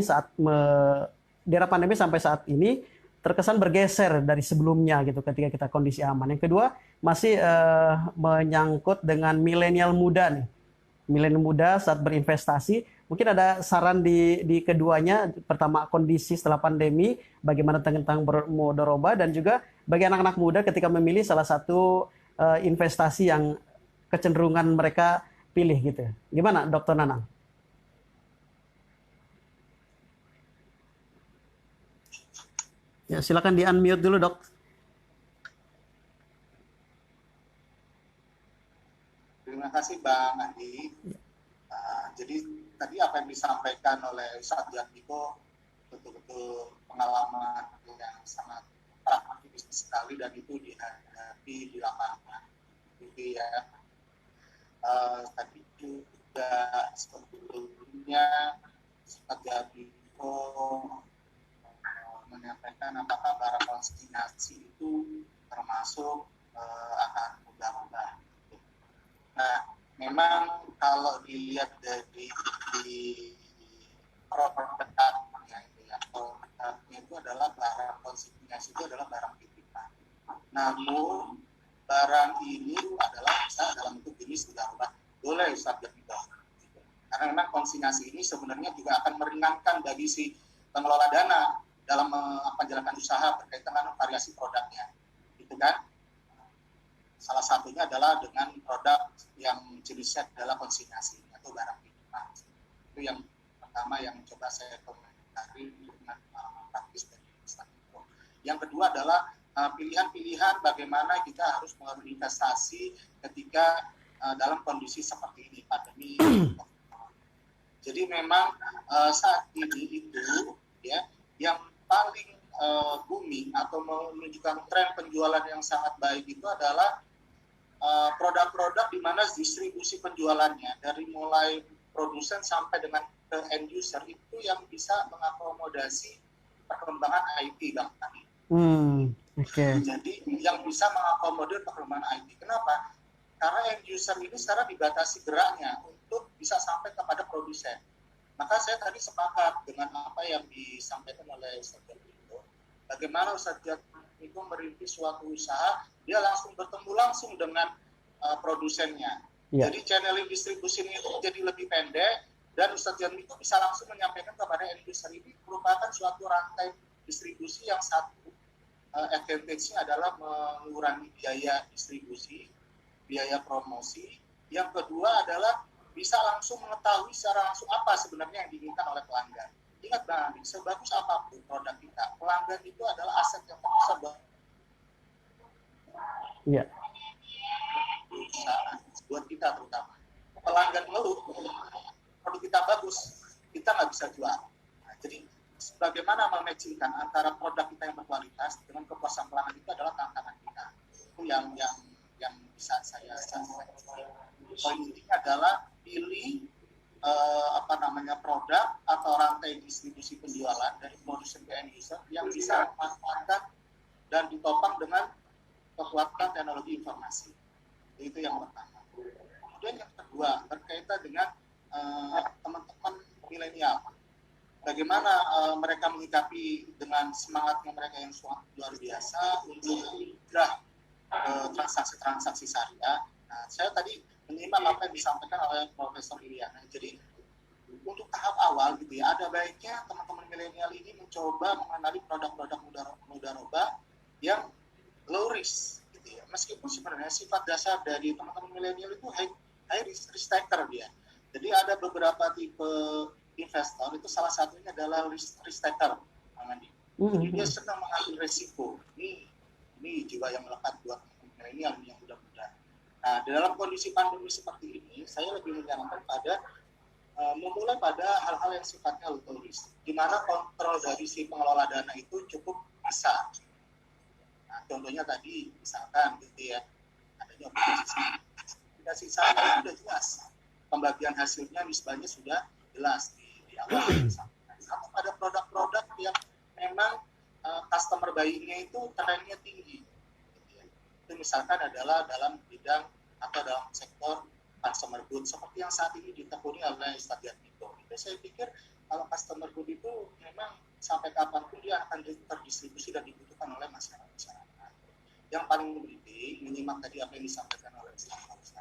sampai saat ini terkesan bergeser dari sebelumnya gitu ketika kita kondisi aman. Yang kedua masih menyangkut dengan milenial muda nih. Milenial muda saat berinvestasi, mungkin ada saran di keduanya. Pertama, kondisi setelah pandemi, bagaimana tentang Mudoroba, dan juga bagi anak-anak muda ketika memilih salah satu investasi yang kecenderungan mereka pilih gitu. Gimana Dr. Nanang? Ya, silakan di-unmute dulu, Dok. Terima kasih Bang Andi. Jadi tadi apa yang disampaikan oleh Ustaz Jatmiko betul-betul pengalaman yang sangat praktis sekali dan itu dihadapi di lapangan. Jadi ya tadi juga sebetulnya Ustaz Jatmiko menyampaikan apakah barang konsignasi itu termasuk akan berubah-ubah. Nah, memang kalau dilihat dari produknya itu adalah barang konsignasi, itu adalah barang titipan. Namun barang ini adalah bisa dalam bentuk jenis berubah. Boleh Ustaz diubah. Karena memang konsignasi ini sebenarnya juga akan meringankan bagi si pengelola dana dalam menjalankan usaha berkaitan dengan variasi produknya, gitu kan? Salah satunya adalah dengan produk yang jenisnya adalah konsignasi atau barang titipan. Itu yang pertama yang coba saya komentari dengan praktis dari Ustaz. Yang kedua adalah pilihan-pilihan bagaimana kita harus berinvestasi ketika dalam kondisi seperti ini, pandemi. Jadi memang saat ini itu ya yang paling booming atau menunjukkan tren penjualan yang sangat baik itu adalah produk-produk di mana distribusi penjualannya dari mulai produsen sampai dengan ke end user itu yang bisa mengakomodasi perkembangan IT Bang. Okay. Jadi yang bisa mengakomodir perkembangan IT. Kenapa? Karena end user ini sekarang dibatasi geraknya untuk bisa sampai kepada produsen. Maka saya tadi sepakat dengan apa yang disampaikan oleh Ustaz Jatmiko. Bagaimana Ustaz Jatmiko merintis suatu usaha, dia langsung bertemu langsung dengan produsennya. Yeah. Jadi channeling distribusi ini jadi lebih pendek dan Ustaz Jatmiko bisa langsung menyampaikan kepada end user. Ini merupakan suatu rantai distribusi yang satu advantage-nya adalah mengurangi biaya distribusi, biaya promosi. Yang kedua adalah bisa langsung mengetahui secara langsung apa sebenarnya yang diinginkan oleh pelanggan. Ingat Bang Andi, sebagus apapun produk kita, pelanggan itu adalah aset yang terbesar buat kita terutama. Pelanggan ngeluh, produk kita bagus, kita nggak bisa jual. Nah, jadi bagaimana mematchingkan antara produk kita yang berkualitas dengan kepuasan pelanggan itu adalah tantangan kita. Itu yang bisa saya sampaikan. Poin intinya adalah pilih produk atau rantai distribusi penjualan dari produsen ke end user yang bisa memanfaatkan dan ditopang dengan kekuatan teknologi informasi. Itu yang pertama. Kemudian yang kedua berkaitan dengan teman-teman milenial. Bagaimana mereka menyikapi dengan semangatnya mereka yang sangat luar biasa untuk hijrah transaksi-transaksi syariah. Nah, saya tadi menyimak apa yang disampaikan oleh Profesor Iliana. Jadi untuk tahap awal gitu ya, ada baiknya teman-teman milenial ini mencoba mengenali produk-produk mudaroba yang low risk gitu ya. Meskipun sebenarnya sifat dasar dari teman-teman milenial itu high risk taker dia. Jadi ada beberapa tipe investor, itu salah satunya adalah risk taker, Jadi dia sedang mengambil resiko. Ini juga yang melekat buat milenial yang mudah-mudahan. Nah, dalam kondisi pandemi seperti ini, saya lebih menyarankan pada memulai pada hal-hal yang sifatnya low risk, di mana kontrol dari si pengelola dana itu cukup besar. Nah, contohnya tadi, misalkan gitu ya, adanya obligasi saham sudah jelas, pembagian hasilnya nisbahnya sudah jelas di awal. Atau pada produk-produk yang memang customer buying-nya itu trennya tinggi. Gitu ya. Itu misalkan adalah dalam bidang atau dalam sektor customer good seperti yang saat ini ditekuni oleh Ustadz Yatmiko. Saya pikir kalau customer good itu memang sampai kapanpun dia akan terdistribusi dan dibutuhkan oleh masyarakat. Yang paling penting menyimak tadi apa yang disampaikan oleh Ustadz,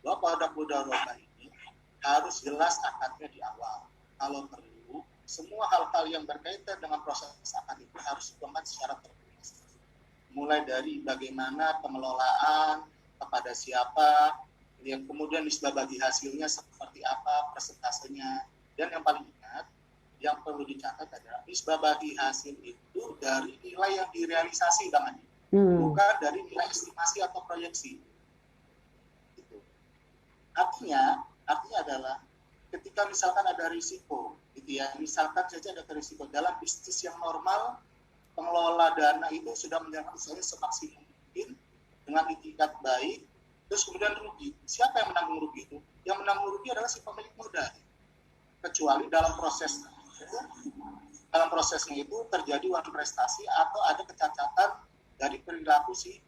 bahwa produk mudaroba ini harus jelas akadnya di awal. Kalau perlu, semua hal-hal yang berkaitan dengan proses akad itu harus dikembangkan secara tertulis. Mulai dari bagaimana pengelolaan, kepada siapa, yang kemudian nisbah bagi hasilnya seperti apa, persentasenya, dan yang paling ingat, yang perlu dicatat adalah nisbah bagi hasil itu dari nilai yang direalisasi, Bang Andi, bukan dari nilai estimasi atau proyeksi. Gitu. Artinya adalah ketika misalkan ada risiko, gitu ya, misalkan saja ada risiko dalam bisnis yang normal, pengelola dana itu sudah menjalankan usahanya semaksimum mungkin dengan itikat baik. Terus kemudian rugi. Siapa yang menanggung rugi itu? Yang menanggung rugi adalah si pemilik modal. Kecuali dalam prosesnya itu terjadi uang prestasi atau ada kecacatan dari perilaku si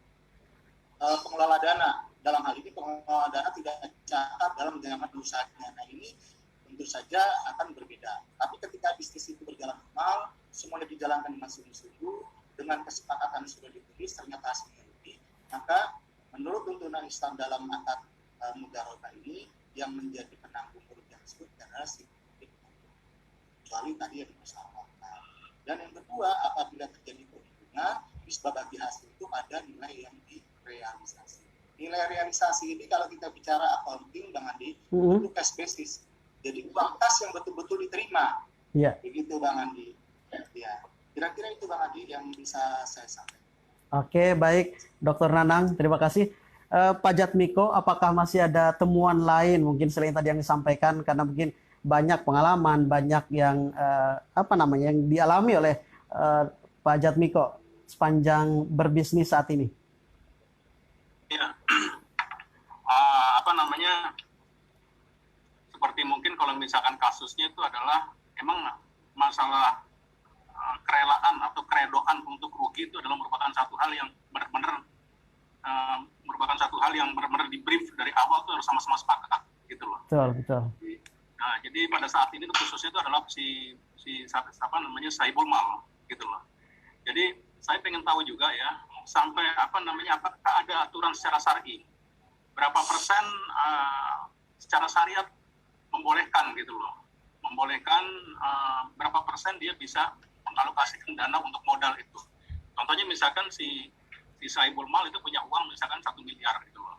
pengelola dana. Dalam hal ini pengelola dana tidak catat dalam menjalankan usahanya. Nah, ini tentu saja akan berbeda. Tapi ketika bisnis itu berjalan normal, semuanya dijalankan dengan sungguh-sungguh, dengan kesepakatan yang sudah ditulis, ternyata hasilnya rugi, maka menurut tuntunan Islam dalam akad mudaroba ini, yang menjadi penanggung kerugian tersebut adalah si pemilik, kecuali tadi yang dipersalahkan. Dan yang kedua, apabila terjadi perhitungan, nisbah bagi hasil itu pada nilai yang direalisasi. Nilai realisasi ini kalau kita bicara accounting, Bang Andi, itu cash basis. Jadi uang kas yang betul-betul diterima. Begitu, Bang Andi. Ya, kira-kira itu, Bang Andi, yang bisa saya sampaikan. Oke, baik, Dr. Nanang, terima kasih. Pak Jatmiko, apakah masih ada temuan lain mungkin selain tadi yang disampaikan, karena mungkin banyak pengalaman, banyak yang yang dialami oleh Pak Jatmiko sepanjang berbisnis saat ini? Ya, seperti mungkin kalau misalkan kasusnya itu adalah emang masalah kerelaan atau keredoan untuk rugi itu adalah merupakan satu hal yang benar-benar di brief dari awal itu harus sama-sama sepakat gitu loh. Betul. Nah, jadi pada saat ini khususnya itu adalah Saibul Mal gitu loh. Jadi saya pengen tahu juga ya, sampai apakah ada aturan secara syar'i berapa persen secara syariat membolehkan gitu loh, berapa persen dia bisa mengalokasikan dana untuk modal itu. Contohnya misalkan si Saibul Mal itu punya uang misalkan 1 miliar gitu loh.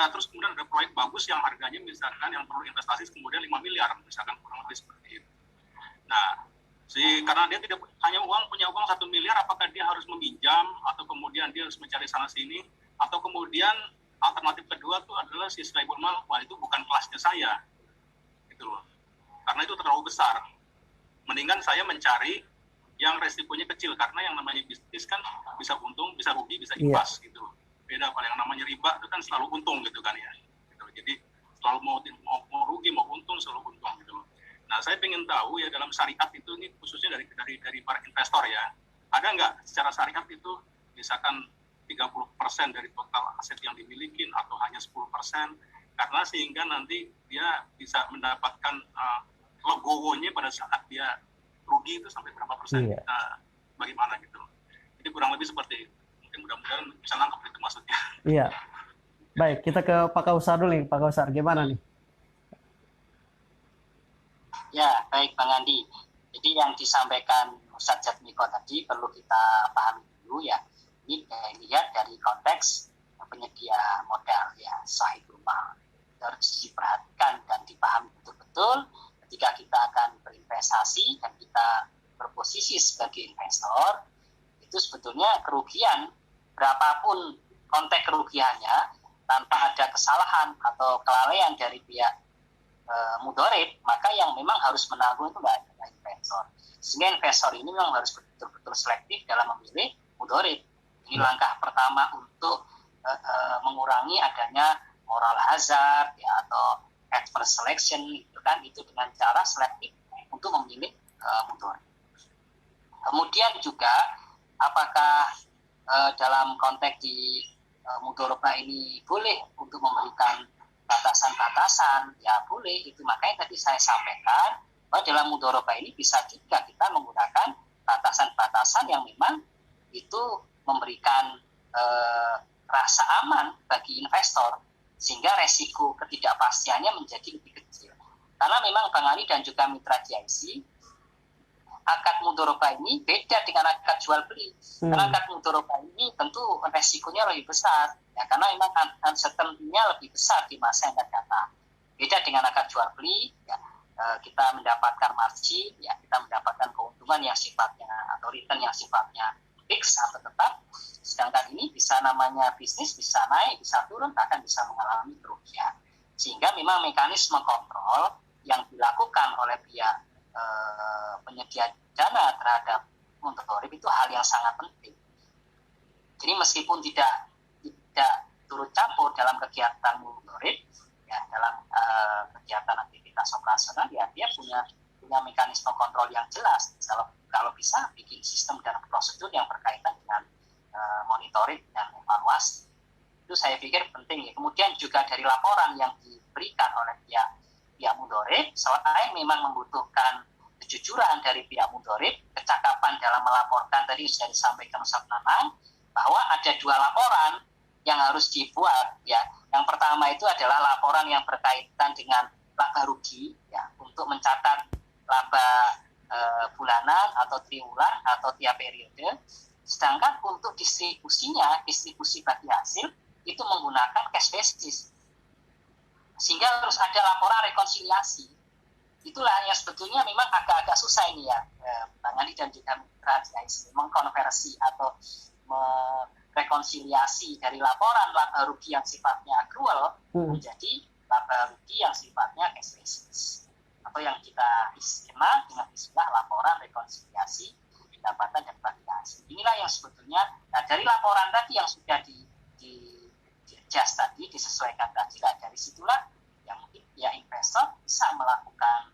Terus kemudian ada proyek bagus yang harganya misalkan yang perlu investasi kemudian 5 miliar misalkan, kurang lebih seperti itu. Nah, karena dia tidak hanya punya uang 1 miliar, apakah dia harus meminjam atau kemudian dia harus mencari sana sini, atau kemudian alternatif kedua tuh adalah si Saibul Mal, wah itu bukan kelasnya saya gitu loh. Karena itu terlalu besar. Mendingan saya mencari yang resikonya kecil, karena yang namanya bisnis kan bisa untung, bisa rugi, bisa impas gitu. Beda kalau yang namanya riba itu kan selalu untung gitu kan ya. Gitu. Jadi selalu mau rugi, mau untung, selalu untung gitu. Nah, saya ingin tahu ya dalam syariat itu, ini khususnya dari para investor ya, ada nggak secara syariat itu misalkan 30% dari total aset yang dimiliki atau hanya 10%, karena sehingga nanti dia bisa mendapatkan legowonya pada saat dia rugi itu sampai berapa persen, bagaimana gitu. Jadi kurang lebih seperti itu. Mungkin mudah-mudahan bisa nangkep itu maksudnya. Iya. Baik, kita ke Pak Kausar dulu nih. Pak Kausar, gimana nih? Ya, baik Bang Andi. Jadi yang disampaikan Ustadz Jatmiko tadi perlu kita pahami dulu ya. Ini dilihat dari konteks penyedia modal ya, sahib rumah. Harus diperhatikan dan dipahami betul-betul ketika kita akan berinvestasi dan kita berposisi sebagai investor, itu sebetulnya kerugian berapapun konteks kerugiannya tanpa ada kesalahan atau kelalaian dari pihak mudorib, maka yang memang harus menanggung itu nggak ada investor. Sehingga investor ini memang harus betul-betul selektif dalam memilih mudorib. Ini langkah pertama untuk mengurangi adanya moral hazard ya, atau adverse selection itu kan, itu dengan cara selektif untuk memilih mudorib. Kemudian juga apakah dalam konteks di mudoroba ini boleh untuk memberikan batasan-batasan? Ya boleh, itu makanya tadi saya sampaikan bahwa dalam mudoroba ini bisa juga kita menggunakan batasan-batasan yang memang itu memberikan rasa aman bagi investor, sehingga resiko ketidakpastiannya menjadi lebih kecil. Karena memang Bang Ali dan juga mitra GIC, akad mudoroba ini beda dengan akad jual beli. Karena akad mudoroba ini tentu resikonya lebih besar, ya, karena memang uncertainty-nya lebih besar di masa yang akan datang. Beda dengan akad jual beli, ya, kita mendapatkan margin, ya, kita mendapatkan keuntungan yang sifatnya atau return yang sifatnya fix atau tetap. Sedangkan ini bisa namanya bisnis, bisa naik, bisa turun, bahkan bisa mengalami kerugian. Sehingga memang mekanisme kontrol yang dilakukan oleh pihak penyedia dana terhadap mudorib itu hal yang sangat penting. Jadi meskipun tidak turut campur dalam kegiatan mudorib, ya, dalam kegiatan aktivitas operasional, ya dia punya mekanisme kontrol yang jelas. Kalau bisa bikin sistem dan prosedur yang berkaitan dengan monitoring dan evaluasi. Itu saya pikir penting ya. Kemudian juga dari laporan yang diberikan oleh pihak mudorib, selain memang membutuhkan kejujuran dari pihak mudorib, kecakapan dalam melaporkan, tadi sudah disampaikan Ustaz Nanang bahwa ada 2 laporan yang harus dibuat ya. Yang pertama itu adalah laporan yang berkaitan dengan laba rugi ya, untuk mencatat laba bulanan atau triwulan atau tiap periode. Sedangkan untuk distribusi bagi hasil itu menggunakan cash basis. Sehingga harus ada laporan rekonsiliasi. Itulah yang sebetulnya memang agak-agak susah ini ya, Bang Ali dan juga mitra GIC, mengkonversi atau merekonsiliasi dari laporan laba rugi yang sifatnya accrual menjadi laba rugi yang sifatnya cash basis, atau yang kita kenal dengan istilah laporan rekonsiliasi pendapatan dan bagi hasil. Inilah yang sebetulnya, nah dari laporan tadi yang sudah di-adjust tadi, disesuaikan tadi, dari situlah yang mungkin ya investor bisa melakukan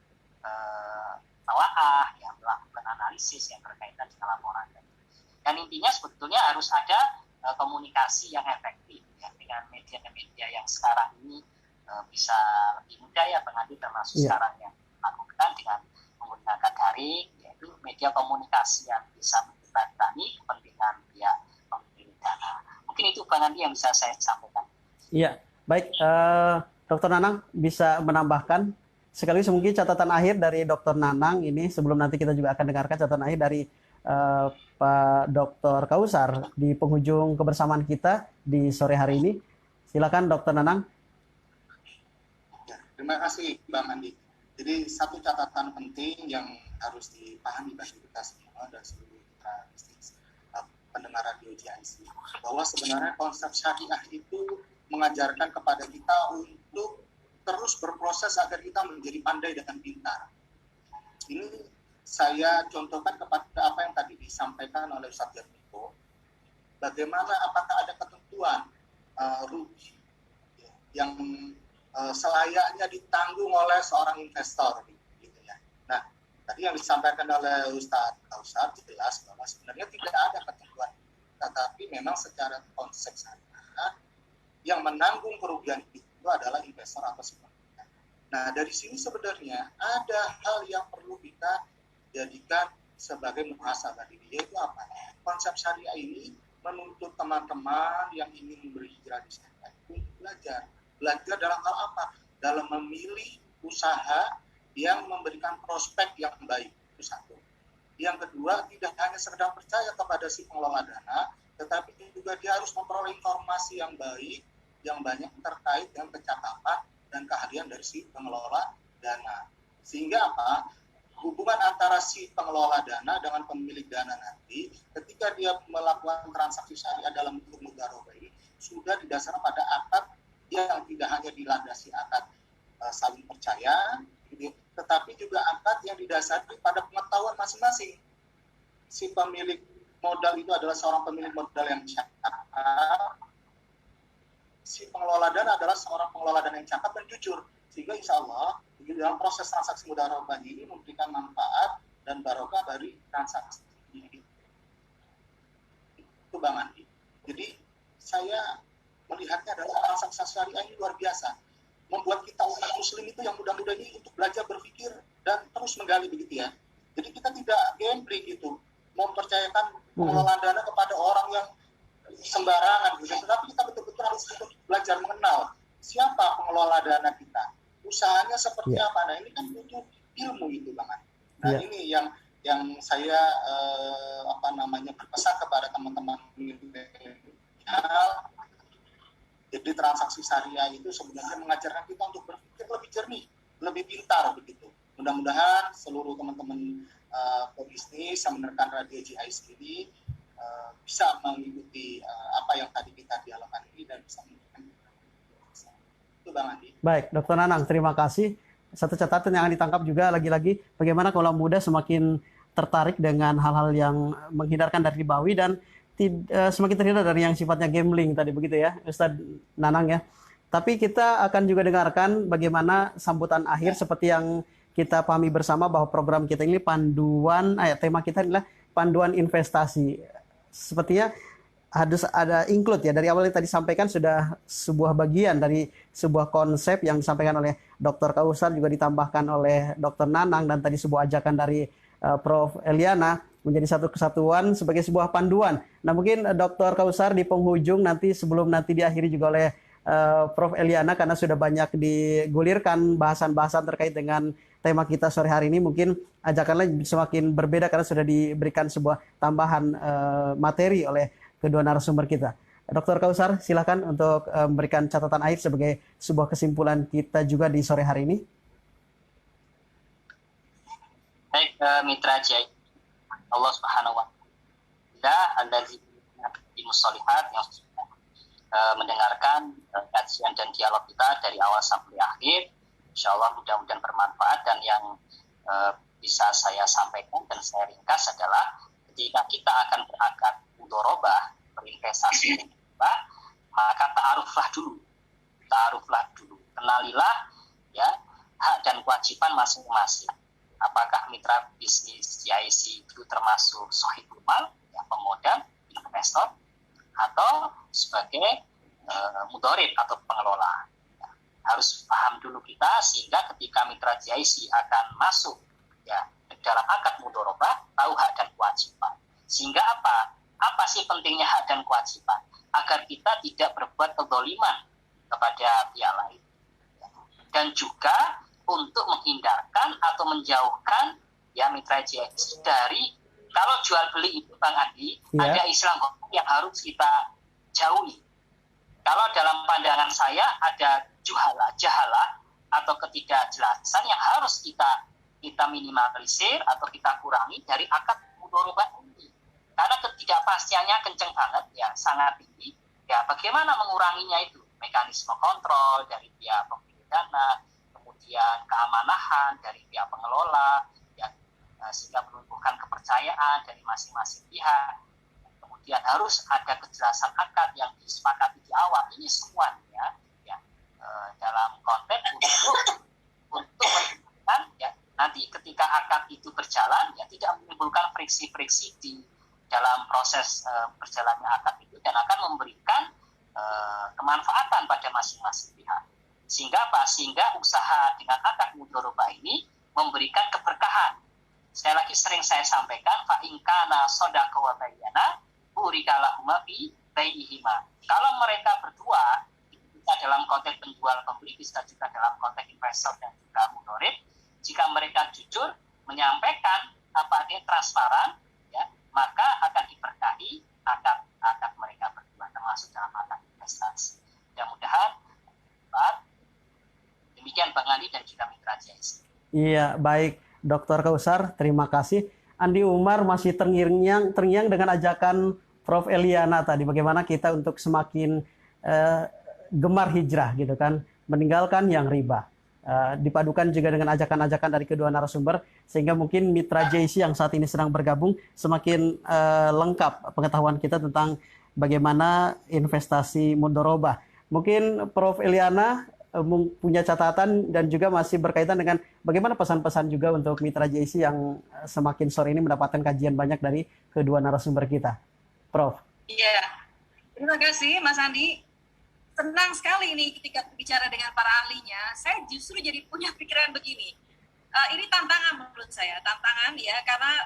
tawaah, ya, melakukan analisis yang berkaitan dengan laporan tadi. Dan intinya sebetulnya harus ada komunikasi yang efektif ya, dengan media-media yang sekarang ini bisa lebih mudah ya, pengadil termasuk sekarang yang lakukan dengan menggunakan daring, yaitu media komunikasi yang bisa menjembatani kepentingan pihak pemilik dana. Mungkin itu Bang Andi yang bisa saya sampaikan. Iya, baik. Dr. Nanang bisa menambahkan sekaligus mungkin catatan akhir dari Dr. Nanang ini, sebelum nanti kita juga akan dengarkan catatan akhir dari Pak Dr. Kausar di penghujung kebersamaan kita di sore hari ini. Silakan Dr. Nanang. Ya, terima kasih Bang Andi. Jadi satu catatan penting yang harus dipahami bagi kita semua dan seluruh mitra bisnis pendengar radio GIC, bahwa sebenarnya konsep syariah itu mengajarkan kepada kita untuk terus berproses agar kita menjadi pandai dan pintar. Ini saya contohkan kepada apa yang tadi disampaikan oleh Ustaz Jatmiko. Bagaimana, apakah ada ketentuan rugi yang selayaknya ditanggung oleh seorang investor, gitu ya. Nah, tadi yang disampaikan oleh Ustaz Kausar jelas bahwa sebenarnya tidak ada ketentuan, tetapi memang secara konsep syariah yang menanggung kerugian itu itu adalah investor atau si pemilik. Nah, dari sini sebenarnya ada hal yang perlu kita jadikan sebagai muhasabah diri, yaitu apa? Konsep syariah ini menuntut teman-teman yang ingin berhijrah di sana untuk belajar. Belajar dalam hal apa? Dalam memilih usaha yang memberikan prospek yang baik, itu satu. Yang kedua, tidak hanya sekedar percaya kepada si pengelola dana, tetapi juga dia harus memperoleh informasi yang baik, yang banyak terkait dengan kecakapan dan keahlian dari si pengelola dana. Sehingga apa? Hubungan antara si pengelola dana dengan pemilik dana nanti, ketika dia melakukan transaksi syariah dalam bentuk mudharabah ini, sudah didasarkan pada akad yang tidak hanya dilandasi akad saling percaya, tetapi juga akad yang didasari pada pengetahuan masing-masing. Si pemilik modal itu adalah seorang pemilik modal yang cakap, si pengelola dana adalah seorang pengelola dana yang cakap dan jujur, sehingga insya Allah dalam proses transaksi mudharabah ini memberikan manfaat dan barokah dari transaksi ini. Itu Bang Andi. Jadi saya melihatnya adalah transaksi syariah ini luar biasa, membuat kita umat muslim itu yang muda-muda ini untuk belajar berpikir dan terus menggali begitu ya. Jadi kita tidak gambling gitu, mempercayakan pengelolaan dana kepada orang yang sembarangan gitu. Tetapi kita betul-betul harus belajar mengenal siapa pengelola dana kita, usahanya seperti apa. Nah ini kan butuh ilmu itu Bang. Nah ini yang saya berpesan kepada teman-teman milenial. Jadi transaksi syariah itu sebenarnya mengajarkan kita untuk berpikir lebih jernih, lebih pintar begitu. Mudah-mudahan seluruh teman-teman pebisnis yang menerkan radio GIC ini bisa mengikuti apa yang tadi kita dialogkan ini dan bisa memberikan itu Bang Andi. Baik, Dr. Nanang, terima kasih. Satu catatan yang ditangkap juga lagi-lagi bagaimana kalau muda semakin tertarik dengan hal-hal yang menghindarkan dari ribawi dan semakin terhindar dari yang sifatnya gambling tadi begitu ya Ustadz Nanang ya. Tapi kita akan juga dengarkan bagaimana sambutan akhir seperti yang kita pahami bersama bahwa program kita ini panduan, tema kita adalah panduan investasi. Sepertinya harus ada include ya, dari awal yang tadi sampaikan sudah sebuah bagian dari sebuah konsep yang disampaikan oleh Dr. Kausar, juga ditambahkan oleh Dr. Nanang, dan tadi sebuah ajakan dari Prof. Eliana menjadi satu kesatuan sebagai sebuah panduan. Nah mungkin Dr. Kausar di penghujung nanti, sebelum nanti diakhiri juga oleh Prof. Eliana, karena sudah banyak digulirkan bahasan-bahasan terkait dengan tema kita sore hari ini, mungkin ajakannya semakin berbeda karena sudah diberikan sebuah tambahan materi oleh kedua narasumber kita. Dr. Kausar, silakan untuk memberikan catatan akhir sebagai sebuah kesimpulan kita juga di sore hari ini. Baik, Mitra Jai, Allah Subhanahu wa Ta'ala di musolihat yang sudah mendengarkan kajian dan dialog kita dari awal sampai akhir. Insya Allah mudah-mudahan bermanfaat, dan yang bisa saya sampaikan dan saya ringkas adalah ketika kita akan berakad mudharabah, berinvestasi, maka ta'aruflah dulu, kenalilah ya hak dan kewajiban masing-masing. Apakah mitra bisnis GIC itu termasuk sahibul mal, ya, pemodal, investor, atau sebagai mudharib atau pengelola. Ya, harus paham dulu kita, sehingga ketika mitra GIC akan masuk ya dalam akad mudharabah, tahu hak dan kewajiban. Sehingga apa sih pentingnya hak dan kewajiban? Agar kita tidak berbuat kezaliman kepada pihak lain. Dan juga untuk menghindarkan atau menjauhkan ya mitra GIC dari, kalau jual beli itu Bang Adi, ada istilah yang harus kita jauhi. Kalau dalam pandangan saya ada jahalah atau ketidakjelasan yang harus kita minimalisir atau kita kurangi dari akad mudharabah ini. Karena ketidakpastiannya kenceng banget ya, sangat tinggi. Ya bagaimana menguranginya itu? Mekanisme kontrol dari pihak pemilik dana, kemudian keamanahan dari pihak pengelola, ya, sehingga menumbuhkan kepercayaan dari masing-masing pihak. Kemudian harus ada kejelasan akad yang disepakati di awal. Ini semuanya ya dalam konteks untuk menunjukkan ya nanti ketika akad itu berjalan ya tidak menimbulkan friksi-friksi di dalam proses berjalannya akad itu, dan akan memberikan kemanfaatan pada masing-masing pihak. Sehingga apa? Sehingga usaha dengan akad mudharabah ini memberikan keberkahan. Sekali lagi sering saya sampaikan, fa in kana sadaqa wa bayyana burika lahuma fi bai'ihima. Kalau mereka berdua, bisa dalam konteks penjual pembeli, bisa juga dalam konteks investor dan juga mudharib, jika mereka jujur menyampaikan apa dia transparan, ya, maka akan diberkahi akad mereka berdua, termasuk dalam akad investasi. Mudah-mudahan demikian Bang Andi dan juga Mitra JIC. Iya, baik Dr. Kausar, terima kasih. Andi Umar masih terngiang dengan ajakan Prof. Eliana tadi, bagaimana kita untuk semakin gemar hijrah gitu kan, meninggalkan yang riba. Dipadukan juga dengan ajakan-ajakan dari kedua narasumber, sehingga mungkin Mitra JIC yang saat ini sedang bergabung semakin lengkap pengetahuan kita tentang bagaimana investasi mudharabah. Mungkin Prof. Eliana punya catatan dan juga masih berkaitan dengan bagaimana pesan-pesan juga untuk Mitra JIC yang semakin sore ini mendapatkan kajian banyak dari kedua narasumber kita. Prof. Iya, terima kasih Mas Andi. Senang sekali ini ketika bicara dengan para ahlinya. Saya justru jadi punya pikiran begini. Ini tantangan menurut saya, tantangan ya, karena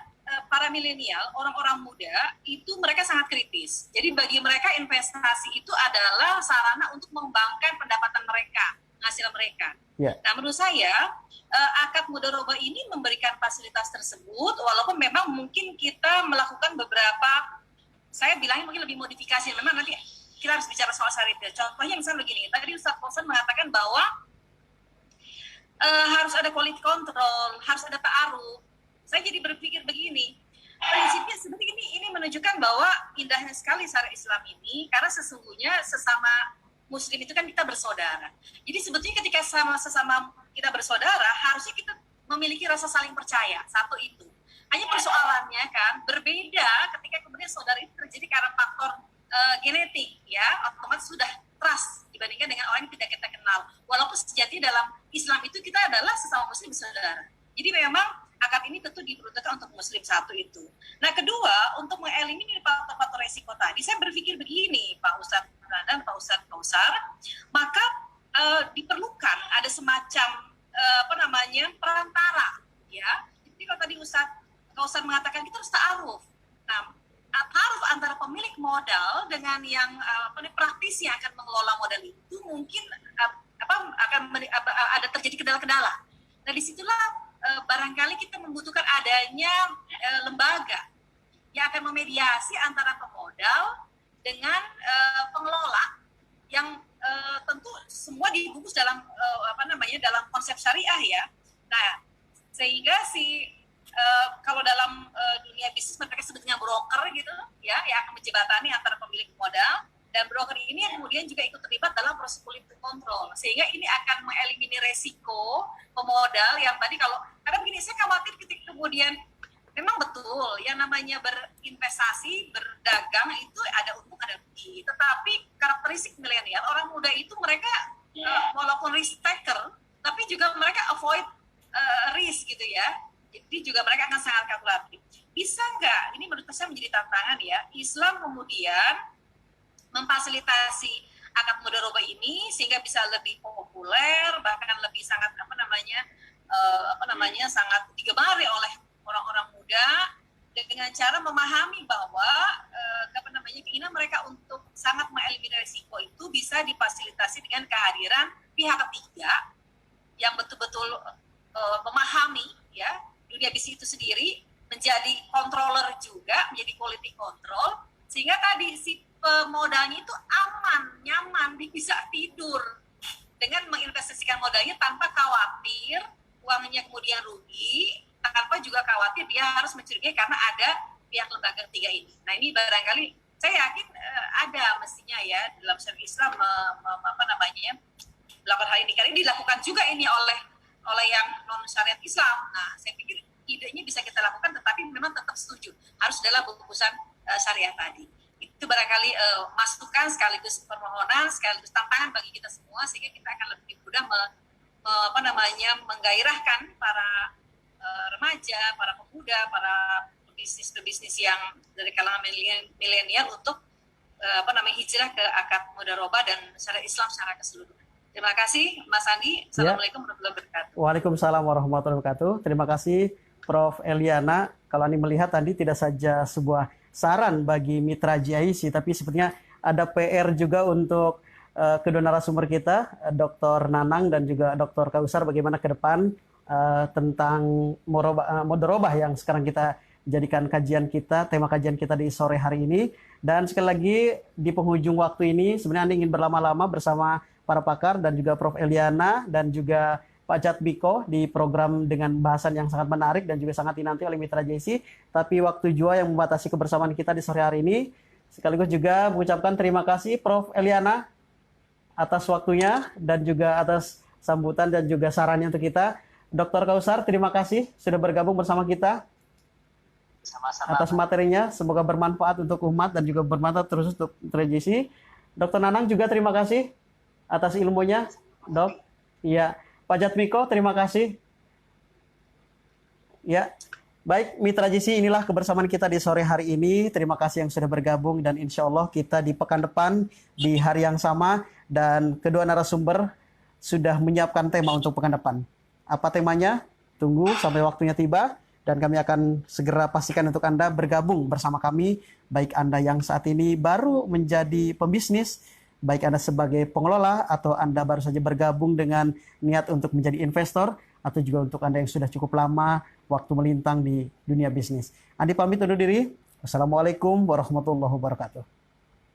para milenial, orang-orang muda itu mereka sangat kritis. Jadi bagi mereka investasi itu adalah sarana untuk mengembangkan pendapatan mereka, hasil mereka. Yeah. Nah menurut saya akad mudharabah ini memberikan fasilitas tersebut, walaupun memang mungkin kita melakukan beberapa, saya bilangnya mungkin lebih modifikasi. Memang nanti kita harus bicara soal syariah. Contohnya misalnya begini, tadi Ustaz Fauzan mengatakan bahwa harus ada quality control, harus ada ta'aruf. Saya jadi berpikir begini, prinsipnya sebenarnya ini menunjukkan bahwa indahnya sekali syariat Islam ini, karena sesungguhnya sesama Muslim itu kan kita bersaudara. Jadi sebetulnya ketika sesama kita bersaudara, harusnya kita memiliki rasa saling percaya. Satu itu. Hanya persoalannya kan berbeda ketika kemudian saudara itu terjadi karena faktor genetik, ya, otomatis sudah trust dibandingkan dengan orang yang tidak kita kenal. Walaupun sejati dalam Islam itu kita adalah sesama Muslim bersaudara. Jadi memang akad ini tentu diperuntukkan untuk Muslim, satu itu. Nah kedua, untuk mengeliminir faktor-faktor resiko tadi, saya berpikir begini, Pak Ustadz dan Pak Ustadz Kausar, maka diperlukan ada semacam perantara, ya. Jadi kalau tadi Ustadz Kausar mengatakan kita harus ta'aruf. Nah, ta'aruf antara pemilik modal dengan yang praktisi yang akan mengelola modal itu mungkin ada terjadi kendala-kendala. Nah disitulah barangkali kita membutuhkan adanya lembaga yang akan memediasi antara pemodal dengan pengelola yang tentu semua dibungkus dalam dalam konsep syariah ya. Nah sehingga kalau dalam dunia bisnis mereka sebutnya broker gitu ya, yang akan menjembatani antara pemilik modal dan broker ini yang kemudian juga ikut terlibat dalam proses quality control, sehingga ini akan mengeliminir resiko pemodal yang tadi karena begini, saya khawatir ketika kemudian memang betul yang namanya berinvestasi, berdagang itu ada untung ada rugi, tetapi karakteristik milenial orang muda itu mereka walaupun risk taker tapi juga mereka avoid risk gitu ya. Jadi juga mereka akan sangat kalkulatif. Bisa nggak, ini menurut saya menjadi tantangan ya, Islam kemudian memfasilitasi akad mudharabah ini sehingga bisa lebih populer, bahkan lebih sangat sangat digemari oleh orang-orang muda dengan cara memahami bahwa keinginan mereka untuk sangat mengeliminir risiko itu bisa difasilitasi dengan kehadiran pihak ketiga yang betul-betul memahami ya dunia bisnis itu sendiri, menjadi controller juga, menjadi quality control, sehingga tadi si pemodalnya itu aman, nyaman, bisa tidur dengan menginvestasikan modalnya tanpa khawatir uangnya kemudian rugi, tanpa juga khawatir dia harus mencurigai karena ada pihak lembaga ketiga ini. Nah ini barangkali saya yakin ada mestinya ya dalam syariat Islam melakukan hal ini, karena ini dilakukan juga ini oleh yang non syariat Islam. Nah, saya pikir idenya bisa kita lakukan, tetapi memang tetap setuju harus dalam bungkusan syariah tadi. Itu barangkali masukan sekaligus permohonan sekaligus tantangan bagi kita semua, sehingga kita akan lebih mudah menggairahkan para remaja, para pemuda, para pebisnis yang dari kalangan milenial untuk hijrah ke akad mudharabah dan syariat Islam secara keseluruhan. Terima kasih Mas Andi. Assalamualaikum warahmatullahi wabarakatuh. Waalaikumsalam warahmatullahi wabarakatuh. Terima kasih Prof. Eliana. Kalau Andi melihat tadi tidak saja sebuah saran bagi mitra GIC, tapi sepertinya ada PR juga untuk kedua narasumber kita, Dr. Nanang dan juga Dr. Kausar, bagaimana ke depan tentang mudharabah yang sekarang kita jadikan kajian kita, tema kajian kita di sore hari ini. Dan sekali lagi di penghujung waktu ini, sebenarnya Anda ingin berlama-lama bersama para pakar dan juga Prof. Eliana dan juga Pak Jatmiko di program dengan bahasan yang sangat menarik dan juga sangat dinanti oleh mitra JC. Tapi waktu jua yang membatasi kebersamaan kita di sore hari ini. Sekaligus juga mengucapkan terima kasih Prof. Eliana atas waktunya dan juga atas sambutan dan juga sarannya untuk kita. Dr. Kausar, terima kasih sudah bergabung bersama kita. Sama-sama. Atas materinya, semoga bermanfaat untuk umat dan juga bermanfaat terus untuk mitra JC. Dr. Nanang juga terima kasih atas ilmunya, Dok. Iya, Pak Jatmiko, terima kasih. Ya, baik mitra JC, inilah kebersamaan kita di sore hari ini. Terima kasih yang sudah bergabung dan insya Allah kita di pekan depan di hari yang sama dan kedua narasumber sudah menyiapkan tema untuk pekan depan. Apa temanya? Tunggu sampai waktunya tiba dan kami akan segera pastikan untuk Anda bergabung bersama kami, baik Anda yang saat ini baru menjadi pembisnis, baik Anda sebagai pengelola atau Anda baru saja bergabung dengan niat untuk menjadi investor, atau juga untuk Anda yang sudah cukup lama waktu melintang di dunia bisnis. Andi pamit undur diri. Wassalamualaikum warahmatullahi wabarakatuh.